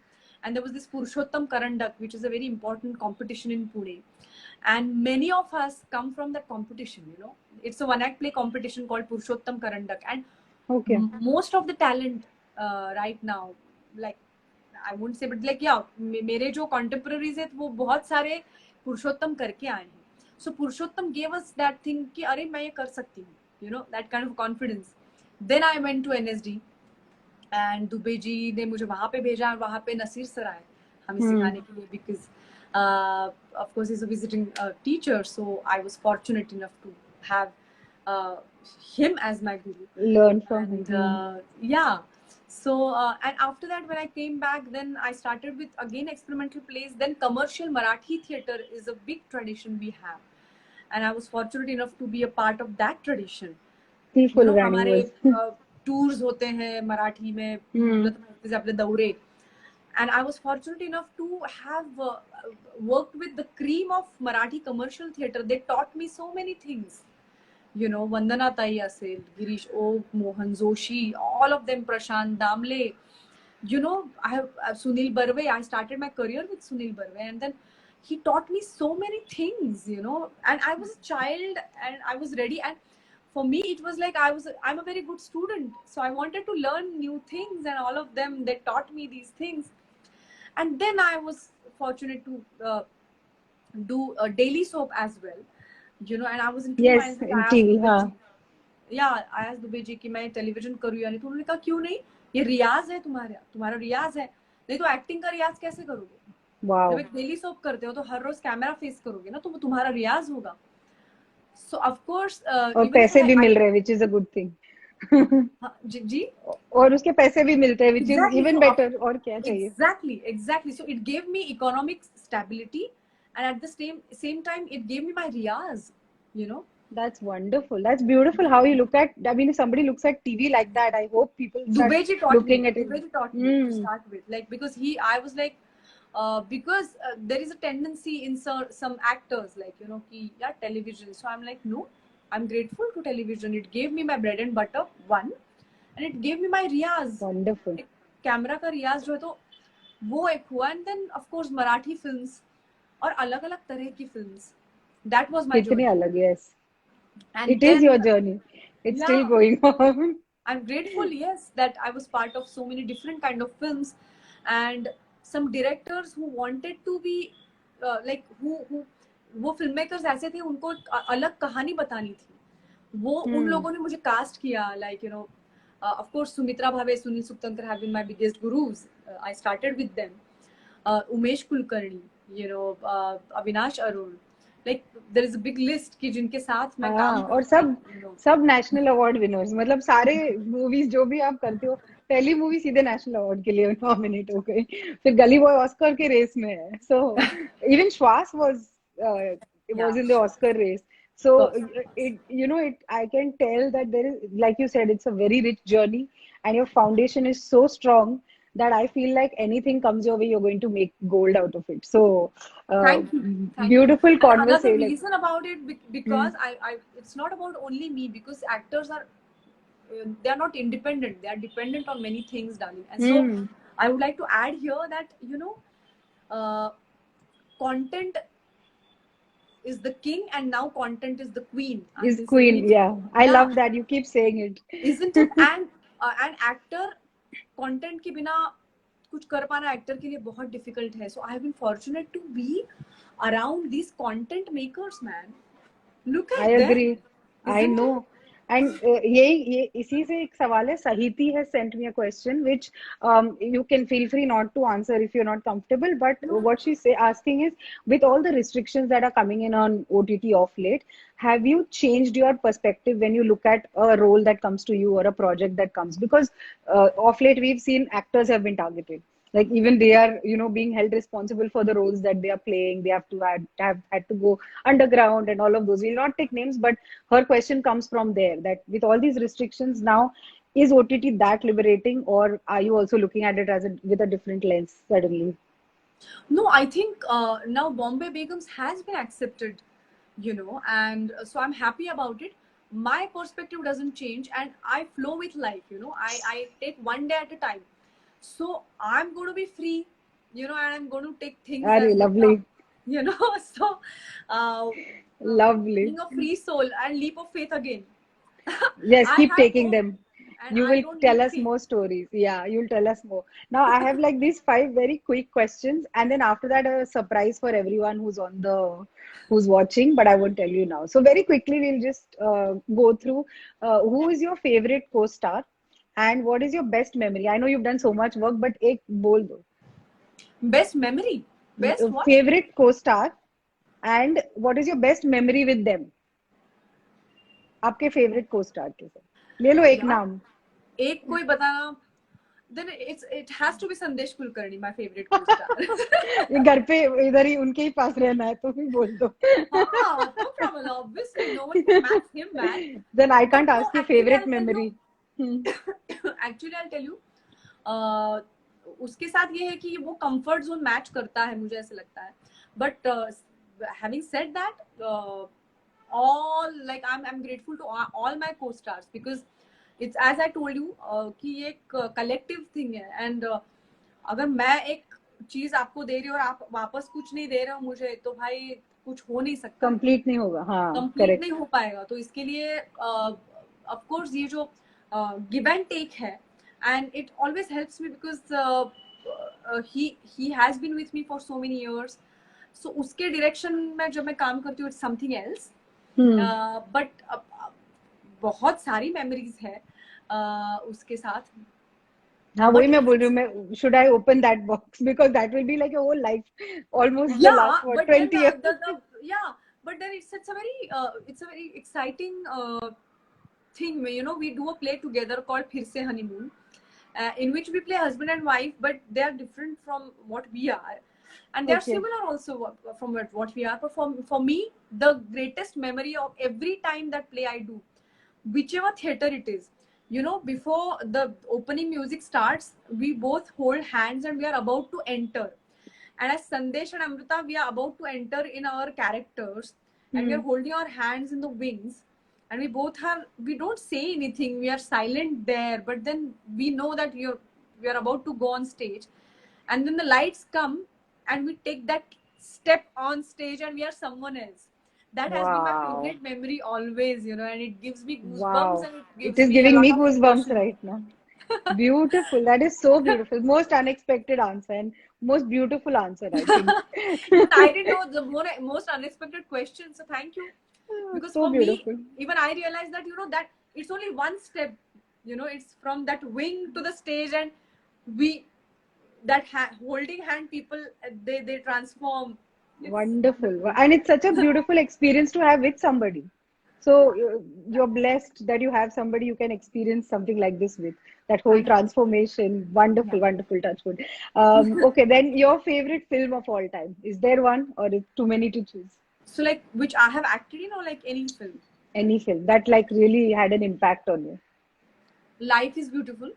and there was this Purushottam Karandak, which is a very important competition in Pune. And many of us come from that competition, you know. It's a one-act play competition called Purushottam Karandak. And Okay. most of the talent right now, like, I won't say, but like, yeah, मेरे जो contemporaries है वो बहुत सारे पुरुषोत्तम करके आए हैं. So Purushottam gave us that thing कि अरे मैं ये कर सकती हूँ, you know, that kind of confidence. Then I went to NSD, and Dubey ji ने मुझे वहाँ पे भेजा, और वहाँ पे नसीर सर आए हमें सिखाने के लिए, because of course he's a visiting teacher, so I was fortunate enough to have him as my guru. Learn from And him. yeah, so and after that, when I came back, then I started with again experimental plays. Then commercial Marathi theatre is a big tradition we have, and I was fortunate enough to be a part of that tradition. Tea You know, Fulrani हमारे was. Tours होते हैं मराठी में, आपले दौरे. And I was fortunate enough to have worked with the cream of Marathi commercial theatre. They taught me so many things. You know, Vandana Tai asil, Girish Oak, Mohan Joshi, all of them, Prashant Damle. You know, I have Sunil Barve. I started my career with Sunil Barve, and then he taught me so many things, you know. And I was a child, and I was ready. And for me, it was like I'm a very good student, so I wanted to learn new things, and all of them, they taught me these things. And then I was fortunate to do a daily soap as well, you know. And I was in 2 Yes, minds. in I asked TV. Dubey हाँ. ji, yeah, I asked Dubey ji कि मैं television करूँ या नहीं. तो उन्होंने कहा क्यों नहीं, ये रियाज है तुम्हारा रियाज है, नहीं तो एक्टिंग का रियाज कैसे करोगे. Wow. जब एक डेली सोप करते हो तो हर रोज कैमरा फेस करोगे ना, तो वो तुम्हारा रियाज होगा. So of course और पैसे भी मिल रहे हैं, which is a good thing. जी. और उसके पैसे भी मिलते हैं, which is Exactly. even So better. और क्या चाहिए? exactly. So it gave me economic stability, and at the same time, it gave me my riyaz, you know. That's wonderful. That's beautiful how you look at, I mean, if somebody looks at TV like that, I hope people start Dubeji taught looking me. at it. Dubeji taught me to start with, like, because I was like, because there is a tendency in some actors, like, you know, ki, yeah, television. So I'm like, no, I'm grateful to television. It gave me my bread and butter, one, and it gave me my riyaz. Wonderful. Camera का रियाज जो है तो वो एक हुआ. And then of course Marathi films और अलग अलग तरह की फिल्म्स. दैट वाज माय कितनी जर्नी. अलग, yes. And It is your journey. It's still yeah, going on. I'm grateful, yes, that I was part of so many different kind of films, and some directors who wanted to be like who वो film makers ऐसे थे, उनको अलग कहानी बतानी थी. वो उन लोगों ने मुझे कास्ट किया, like, you know, of course Sumitra Bhave, Sunil Subtankar have been my biggest gurus. I started with them. Umesh Kulkarni, you know, Avinash Arun, like there is a big list कि जिनके साथ मैं काम हाँ, और करती हूँ. सब नेशनल अवार्ड विनर्स, मतलब सारे मूवीज जो भी आप करते हो, पहली मूवी सीधे नेशनल अवार्ड के लिए नॉमिनेट हो गई. फिर गली बॉय ऑस्कर के रेस में है. सो इवन श्वास was in the Oscar race. So I can tell that there is, like you said, it's a very rich journey, and your foundation is so strong that I feel like anything comes your way, you're going to make gold out of it. So Thank you. beautiful And another conversation. reason about it, because it's not about only me, because actors are they are not independent, they are dependent on many things, darling. And so I would like to add here that, you know, content is the king, and now content is the queen. Is queen. Yeah, I love that you keep saying it, isn't it? And an actor content के बिना कुछ कर पाना actor के लिए बहुत difficult है. So I have been fortunate to be around these content makers, man. Look at I them. agree. I know. And ये इसी से एक सवाल है. Sahiti has sent me a question which you can feel free not to answer if you're not comfortable. But what she's asking is, with all the restrictions that are coming in on OTT of late, have you changed your perspective when you look at a role that comes to you or a project that comes? Because of late we've seen actors have been targeted. Like even they are, being held responsible for the roles that they are playing. They have to have had to go underground and all of those. We'll not take names, but her question comes from there, that with all these restrictions now, is OTT that liberating, or are you also looking at it with a different lens suddenly? No, I think now Bombay Begums has been accepted, you know, and so I'm happy about it. my perspective doesn't change, and I flow with life, you know. I take one day at a time. So I'm going to be free, you know, and I'm going to take things Are as they lovely, come, you know. So uh, lovely. being a free soul and leap of faith again. Yes, I keep have taking hope, them. and You I will don't tell need us faith. more stories. Yeah, you'll tell us more. Now, I have like these five very quick questions, and then after that, a surprise for everyone who's watching, but I won't tell you now. So, very quickly, we'll just go through who is your favorite co-star and what is your best memory? I know you've done so much work, but ek bol do. Best memory, best what? Favorite co-star and what is your best memory with them? आपके favorite co-star के साथ ले लो एक यार नाम. एक कोई बताना. Then it has to be Sandesh Kulkarni, my favorite co-star. ये घर पे इधर ही उनके ही पास रहना है तो भी बोल दो. हाँ, no problem. Obviously, no one can match him, man. Then I But can't no, ask you actually, favorite I'll tell you. memory. Actually, I'll tell you. उसके साथ ये है कि वो comfort zone match करता है, मुझे ऐसे लगता है. But having said that, all like I'm grateful to all my co-stars, because it's as I told you कि ये एक collective thing है, and अगर मैं एक चीज आपको दे रही हूँ और आप वापस कुछ नहीं दे रहे हो मुझे, तो भाई कुछ हो नहीं सकता, कंप्लीट नहीं होगा. हाँ, कंप्लीट नहीं करेक्ट. हो पाएगा. तो इसके लिए ऑफ कोर्स ये जो गिव एंड टेक है, and it always helps me, because he has been with me for so many years. So उसके डायरेक्शन में जब मैं काम करती हूँ, इट्स समथिंग एल्स. बट बहुत सारी मेमोरीज है उसके साथ. हाँ, वही बट मैं बोल रही इट्स हूँ. मैं should I open that box because that will be like a whole life, almost the yeah, last what but then 20 years. yeah, but then it's a very exciting thing where, you know, we do a play together called Phir Se Honeymoon, in which we play husband and wife, but they are different from what we are, and they are Okay. similar also from what we are. But for me, the greatest memory of every time that play I do, whichever theater it is, you know, before the opening music starts, we both hold hands and we are about to enter. And as Sandesh and Amrita, we are about to enter in our characters, and we are holding our hands in the wings, and we don't say anything, we are silent there, but then we know that we are about to go on stage, and then the lights come, and we take that step on stage, and we are someone else. That has been my Wow. favorite memory always, you know, and it gives me goosebumps, Wow. and it It gives is me a giving lot me of goosebumps emotion. right now. Beautiful. That is so beautiful. Most unexpected answer and most beautiful answer, I think. Even I didn't know the most unexpected question, so thank you. Because So for me, beautiful. even I realized that, you know, that it's only one step, you know, it's from that wing to the stage, and we holding hand people, they transform. It's Wonderful. wonderful. And it's such a beautiful experience to have with somebody. So you're blessed that you have somebody you can experience something like this with. That whole Thank you. transformation. Yeah. Wonderful, wonderful touchwood. Okay, then your favorite film of all time. Is there one or is too many to choose? So like, which I have acted in, or like any film? Any film that like really had an impact on you? Life is Beautiful.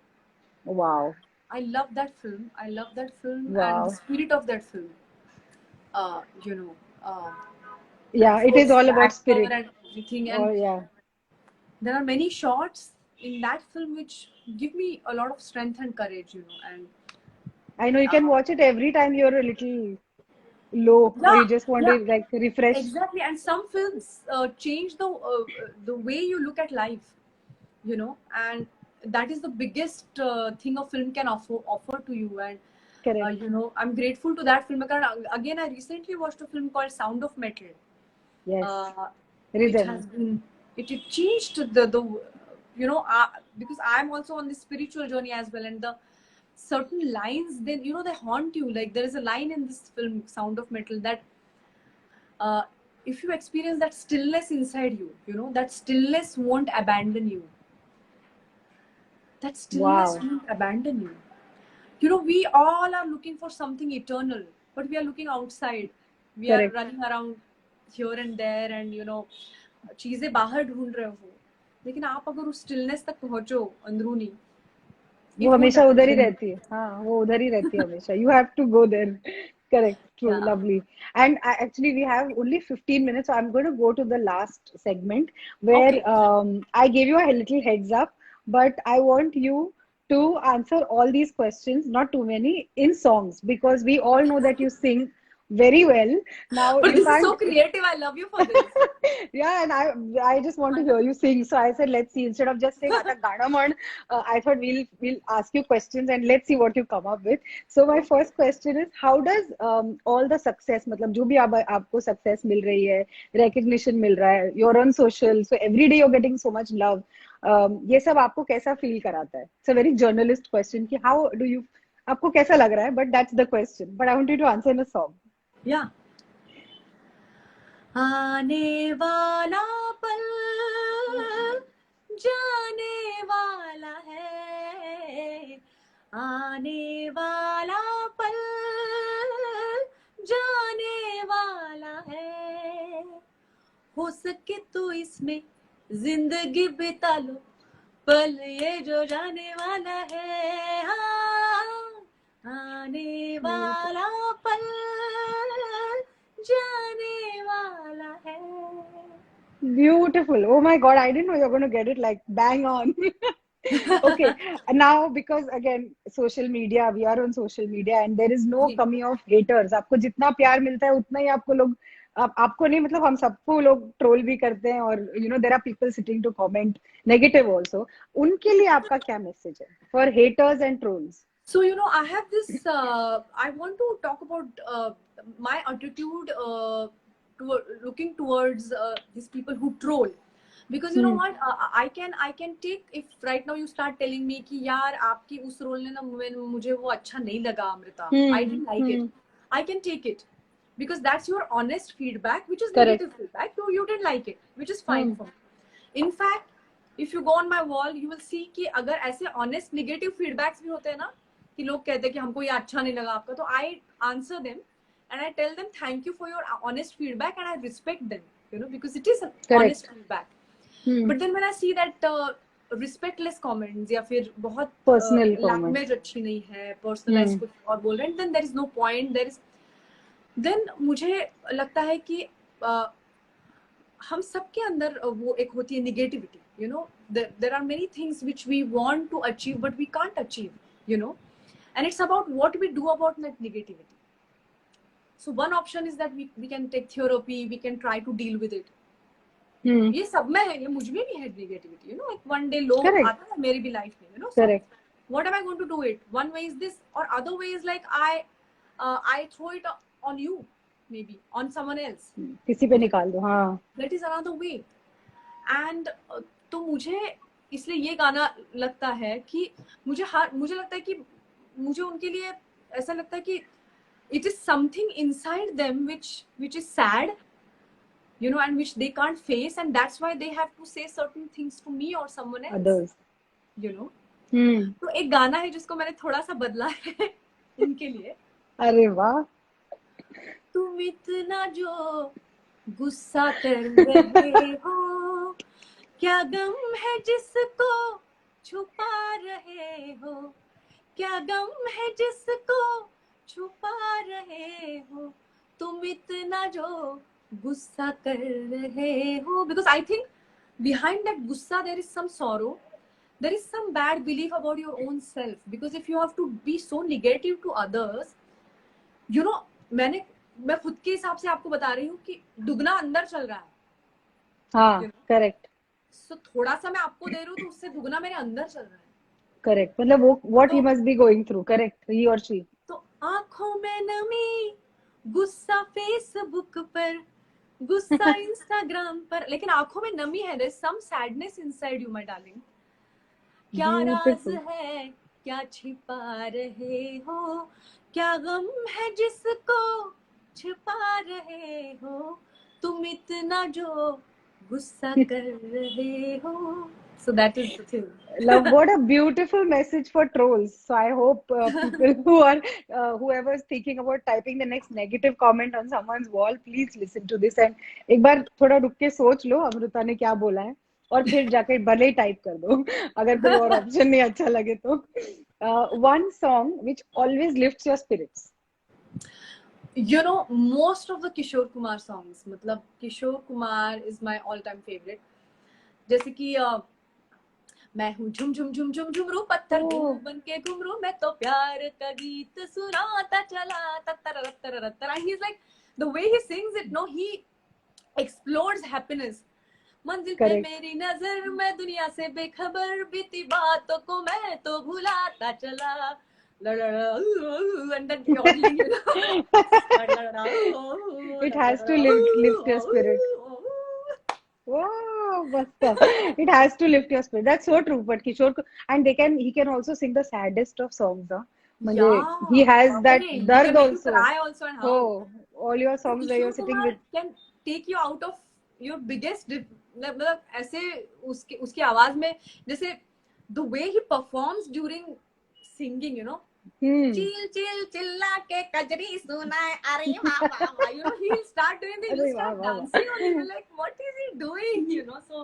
Wow. I love that film. I love that film and the Wow. spirit of that film. You know, and Yeah, of it is course all the about actor spirit. and everything. Oh, And yeah. there are many shots in that film which give me a lot of strength and courage, you know. And I know you can uh, watch it every time you're a little low or yeah, you just want yeah, to like refresh. exactly. And some films change the way you look at life, you know, and that is the biggest thing a film can offer to you. And Correct. you know, I'm grateful to that filmmaker. Again, I recently watched a film called Sound of Metal. Yes. uh, it Rhythm. has been it changed the you know, because I'm also on this spiritual journey as well, and the certain lines, then, you know, they haunt you. Like, there is a line in this film Sound of Metal that uh, if you experience that stillness inside you, you know, that stillness won't abandon you. That stillness Wow. won't abandon you. You know, we all are looking for something eternal, but we are looking outside. We are Correct. running around here and there, and you know, चीजें बाहर ढूंढ रहे हो, लेकिन आप अगर उस stillness तक पहुंचो अंदरूनी, वो it won't हमेशा उधर ही abandon you. रहती है. हाँ, वो उधर ही रहती है हमेशा. You have to go there. Correct. True. Yeah. Lovely. And actually, we have only 15 minutes, so I'm going to go to the last segment Okay. where I gave you a little heads up, but I want you to answer all these questions, not too many, in songs, because we all know that you sing very well. Now, But you this is can't. so creative. I love you for this. Yeah, and I just want to hear you sing. So I said, let's see. Instead of just saying "Ata gana man," I thought we'll ask you questions and let's see what you come up with. So my Okay. first question is, how does all the success, मतलब जो भी आपको success मिल रही है, recognition मिल रहा है, you're on social, so every day you're getting so much love. ये सब आपको कैसा feel कराता है? It's a very journalist question कि how do you आपको कैसा लग रहा है? But that's the question. But I want you to answer in a song. Yeah. आने वाला पल जाने वाला है, आने वाला पल जाने वाला है, हो सके तो इसमें जिंदगी बिता लो, पल ये जो जाने वाला है, हाँ, आने वाला पल जाने वाला है. Beautiful. Oh my God, I didn't know you're going to get it like bang on. Okay, now because again, social media, we are on social media and there is no जी. कमी of haters. आपको जितना प्यार मिलता है उतना ही आपको लोग आपको नहीं मतलब हम सबको लोग ट्रोल भी करते हैं और you know there are people sitting to comment negative also. उनके लिए आपका क्या मैसेज है for haters and trolls? So, you know, I have this, I want to talk about my attitude looking towards these people who troll. Because you know Hmm. what, I can take, if right now you start telling me कि यार आपकी उस role ने ना मुझे वो अच्छा नहीं लगा Amrita, I Hmm. didn't like it, Hmm. I can take it, because that's your honest feedback, which is Correct. negative feedback, you didn't like it, which is fine Hmm. for me. In fact, if you go on my wall, you will see कि अगर ऐसे honest negative feedbacks भी होते हैं ना, कि लोग कहते हैं कि हमको ये अच्छा नहीं लगा आपका, तो I answer them and I tell them thank you for your honest feedback and I respect them, you know, because it is honest Correct. feedback. Hmm. But then when I see that respectless comments या फिर बहुत Personal comment. language अच्छी नहीं है, personalize Hmm. कुछ और बोल रहे हैं, then there is no point, there is, then मुझे लगता है कि हम सबके अंदर वो एक होती है negativity, you know, there are many things which we want to achieve but we can't achieve, you know, and it's about what we do about that negativity. So one option is that we can take therapy, we can try to deal with it. Hmm. ये सब में है, ये मुझ में भी है negativity, you know, like one day low Correct. आता है मेरी भी life में, you know, so Correct. what am I going to do it? One way is this, or other way is like I throw it on you, maybe on someone else. किसी पे निकाल दो हाँ. That is another way. And तो मुझे इसलिए ये गाना लगता है कि मुझे लगता है कि मुझे उनके लिए ऐसा लगता है कि it is something inside them which is sad, you know, and which they can't face, and that's why they have to say certain things to me or someone else. Others. You know. तो एक गाना है जिसको मैंने थोड़ा सा बदला है उनके लिए. अरे वाह. तुम इतना जो गुस्सा कर रहे हो, क्या गम है जिसको छुपा रहे हो, क्या गम है जिसको छुपा रहे हो, तुम इतना जो गुस्सा कर रहे हो. Because I think behind that गुस्सा there is some sorrow, there is some bad belief about your own self. Because if you have to be so negative to others, you know, मैं खुद के हिसाब से आपको बता रही हूँ कि दुगना अंदर चल रहा है. हाँ, करेक्ट. So थोड़ा सा मैं आपको दे रही हूँ तो उससे दुगना मेरे अंदर चल रहा है. करेक्ट. मतलब वो what he must be going through. Correct. He or she. तो आंखों में नमी, गुस्सा फेसबुक पर, गुस्सा इंस्टाग्राम पर, लेकिन आंखों में नमी है. There is some sadness inside you, my darling. क्या राज है, क्या छिपा रहे हो, क्या गम है जिसको छिपा रहे हो, तुम इतना जो गुस्सा कर रहे हो. So that is the thing. Love, what a beautiful message for trolls. So I hope people who are whoever is thinking about typing the next negative comment on someone's wall, please listen to this and एक बार थोड़ा रुक के सोच लो अमृता ने क्या बोला है और फिर जाकर भले ही टाइप कर दो अगर कोई और ऑप्शन नहीं अच्छा लगे तो. One song which always lifts your spirits. You know, most of the Kishore Kumar songs, मतलब Kishore Kumar is my all-time favorite. जैसे कि मैं हूँ झुम झुम झुम झुम झुमरू पत्थर Oh, बन के घुमरू मैं तो प्यार का गीत सुनाता चला तत्तरत्तरत्तर. And he's like, the way he sings it, no, he explodes happiness. मंजिल पे correct. मेरी नजर मैं दुनिया से बेखबर बीती बातों को मैं तो भुलाता चला. And then yodeling, you know. It has to lift your spirit. Wow, basta. It has to lift your spirit. That's so true. But and he can also sing the saddest of songs. Huh? म्हणजे, he Yeah, has that hey, he dard can make you also. cry also, and how. Oh, all your So songs where you're Kishore sitting with. Kumar can take you out of your biggest मतलब ऐसे उसके उसकी आवाज में जैसे the way he performs during singing, you know, chill chill चिल्ला के कजरी सुनाए अरे वाह वाह वाह, you know, he'll start doing this, अरे you वाह start वाह dancing on it, वाह. you're like, what is he doing, you know? So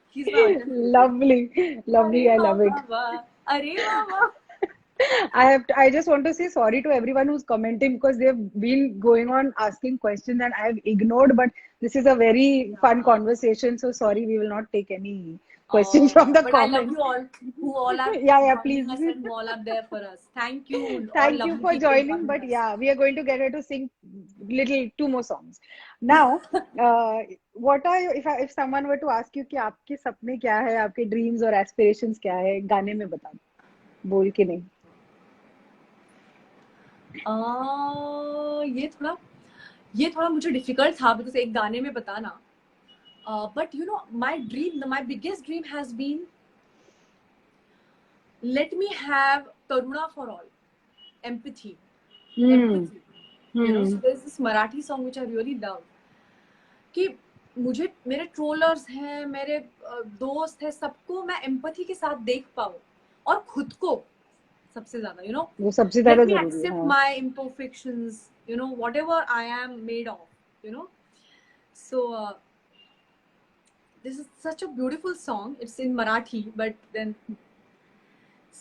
he's my all-time favorite. Lovely, lovely. अरे I वाह love it. वाह वाह, अरे वाह वाह. I just want to say sorry to everyone who's commenting because they've been going on asking questions and I've ignored. But this is a very fun Yeah. conversation, so sorry, we will not take any questions from the But I love comments. you all who all are Yeah, yeah, joining please. us and who all are there for us. Thank you, all Thank you lovely for people joining. joining But us. yeah, we are going to get her to sing two more songs. Now, what are if someone were to ask you कि आपके सपने क्या है, आपके dreams और aspirations क्या है, गाने में बता दो, बोल के नहीं. ये थोड़ा मुझे डिफिकल्ट था बिकॉज एक गाने में बताना. But you know, my biggest dream has been, let me have karuna for all, empathy. Hmm. You know, so Hmm. there's this Marathi song which I really love. कि मुझे मेरे ट्रोलर्स हैं, मेरे दोस्त हैं, सबको मैं एम्पैथी के साथ देख पाऊँ और खुद को सबसे ज्यादा, you know, वो सबसे let ज्यादा me जरूरी है. accept हाँ. my imperfections, you know, whatever I am made of, you know. So this is such a beautiful song. It's in Marathi, but then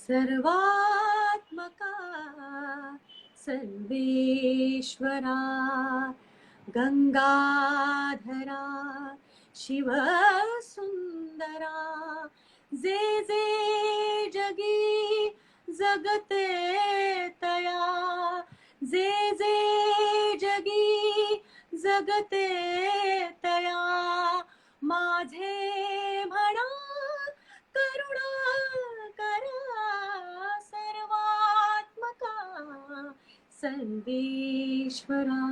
सर्वात्मका सर्वेश्वरा गंगाधरा Shiv सुंदरा जे जे जगी जगते तया जे जे जगी जगते तया माझे म्हणा करुणा करा सर्वात्मका सर्वेश्वरा.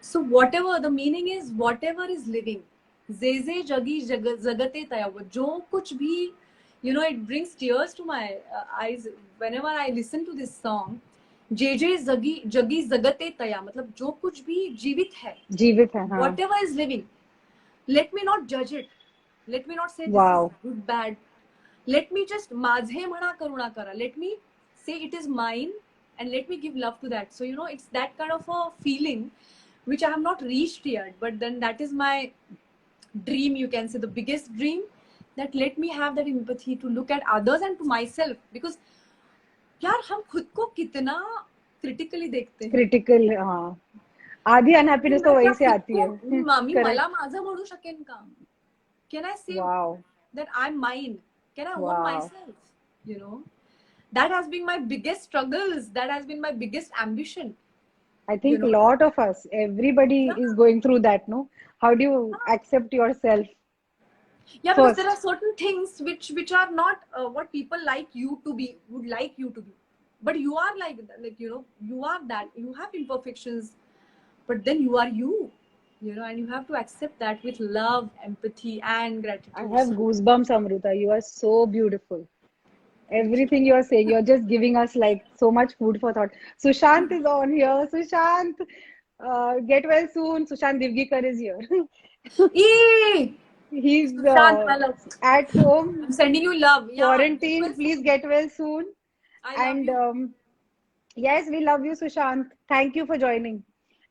So whatever the meaning is, whatever is living, जे जे जगी जगते तया, जो कुछ भी, you know, it brings tears to my eyes whenever I listen to this song. जे जे जगी जगी जगते तया मतलब जो कुछ भी जीवित है, हाँ. whatever is living, let me not judge it, let me not say this Wow. is good bad, let me just माझे म्हणा करुणा करा, let me say it is mine and let me give love to that. So you know, it's that kind of a feeling which I have not reached yet, but then that is my dream, you can say the biggest dream, that let me have that empathy to look at others and to myself. Because यार हम खुद को कितना critically देखते हैं. Critical. हाँ. आधी unhappiness तो वहीं से आती है. मी Correct. मला माझं म्हणू शकेन का? Can I say Wow. that I'm mine? Can I own Wow. myself? You know, that has been my biggest struggles, that has been my biggest ambition. I think You a know, lot of us, everybody is going through that, no? How do you accept yourself yeah, because there are first? certain things which are not what people like you to be, would like you to be, but you are like you know, you are that, you have imperfections, but then you are you, you know, and you have to accept that with love, empathy and I gratitude. have So goosebumps, Amruta. You are so beautiful. thank you. Everything you're saying, you're just giving us like so much food for thought. Sushant is on here. Sushant, get well soon. Sushant Divgikar is here. Eee! He's Sushant, I love, at home, I'm sending you love. Yeah, get well quarantined. Please soon. get well soon. I love And you. yes, we love you, Sushant. Thank you for joining.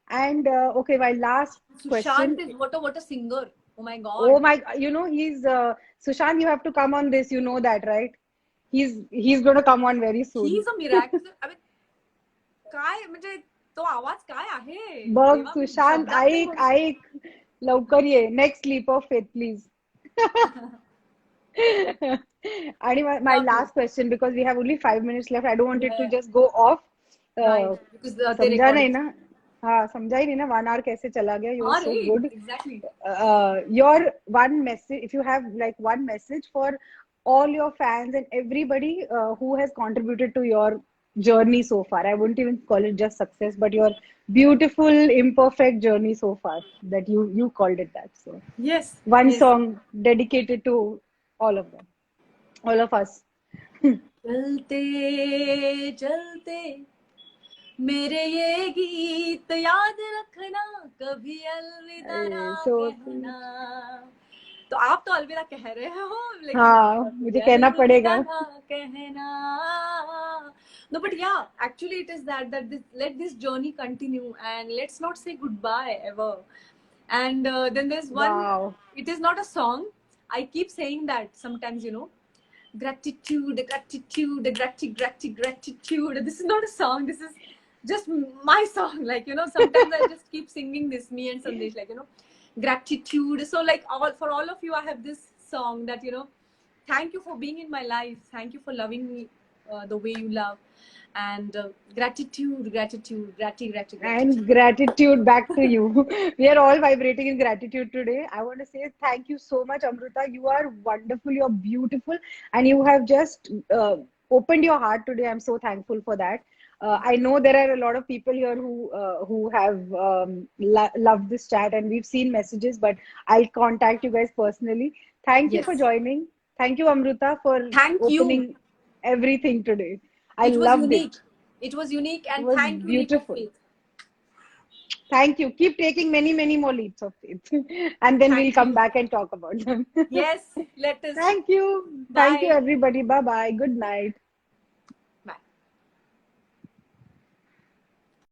And okay, my last Sushant question. is what a singer. Oh my Oh god. my, he's Sushant. You have to come on this. You know that, right? He's going to come on very soon. He's a miracle. I mean, काय म्हणजे तो आवाज काय आहे बघ देवा, मी सुशांत, शब्दात नाही ऐक बोलू शकत. ऐक लवकर ये. Next leap of faith please. आणि my Love you. last question, because we have only 5 minutes left, I don't want it to Yeah, just go off. right, because they समझा record नहीं it. ना? हाँ, समझा ही नहीं ना 1 hour कैसे चला गया. You were हाँ so रे, good. exactly. Your one message, if you have like one message for all your fans and everybody who has contributed to your journey so far. I wouldn't even call it just success, but your beautiful imperfect journey so far, that you called it that. So Yes, one yes. song dedicated to all of them, all of us. चलते चलते मेरे ये गीत याद रखना, कभी अलविदा ना So कहना. तो आप तो अलविदा कह रहे हो, लेकिन हाँ, कभी मुझे कहना अलविदा पड़ेगा. ना कहना. No, but yeah, actually it is that this, let this journey continue and let's not say goodbye ever. And then there's one, Wow. it is not a song. I keep saying that sometimes, gratitude, gratitude, gratitude. This is not a song. This is just my song. Like, sometimes I just keep singing this, me and Sandesh, like, gratitude. So like for all of you, I have this song that, thank you for being in my life. Thank you for loving me the way you love. And gratitude. And gratitude back to you. We are all vibrating in gratitude today. I want to say thank you so much, Amruta. You are wonderful, you're beautiful, and you have just opened your heart today. I'm so thankful for that. I know there are a lot of people here who have loved this chat, and we've seen messages, but I'll contact you guys personally. Thank you for Yes. joining. Thank you, Amruta, for Thank you. opening everything today. I It was loved it. unique. It was unique, It and was thank you, Leap of beautiful. Faith. Thank you. Keep taking many, many more leaps of faith. And then we'll Thank come you. back and talk about them. Yes, let us. Thank you. Thank you, Bye. everybody. Bye bye. Good night.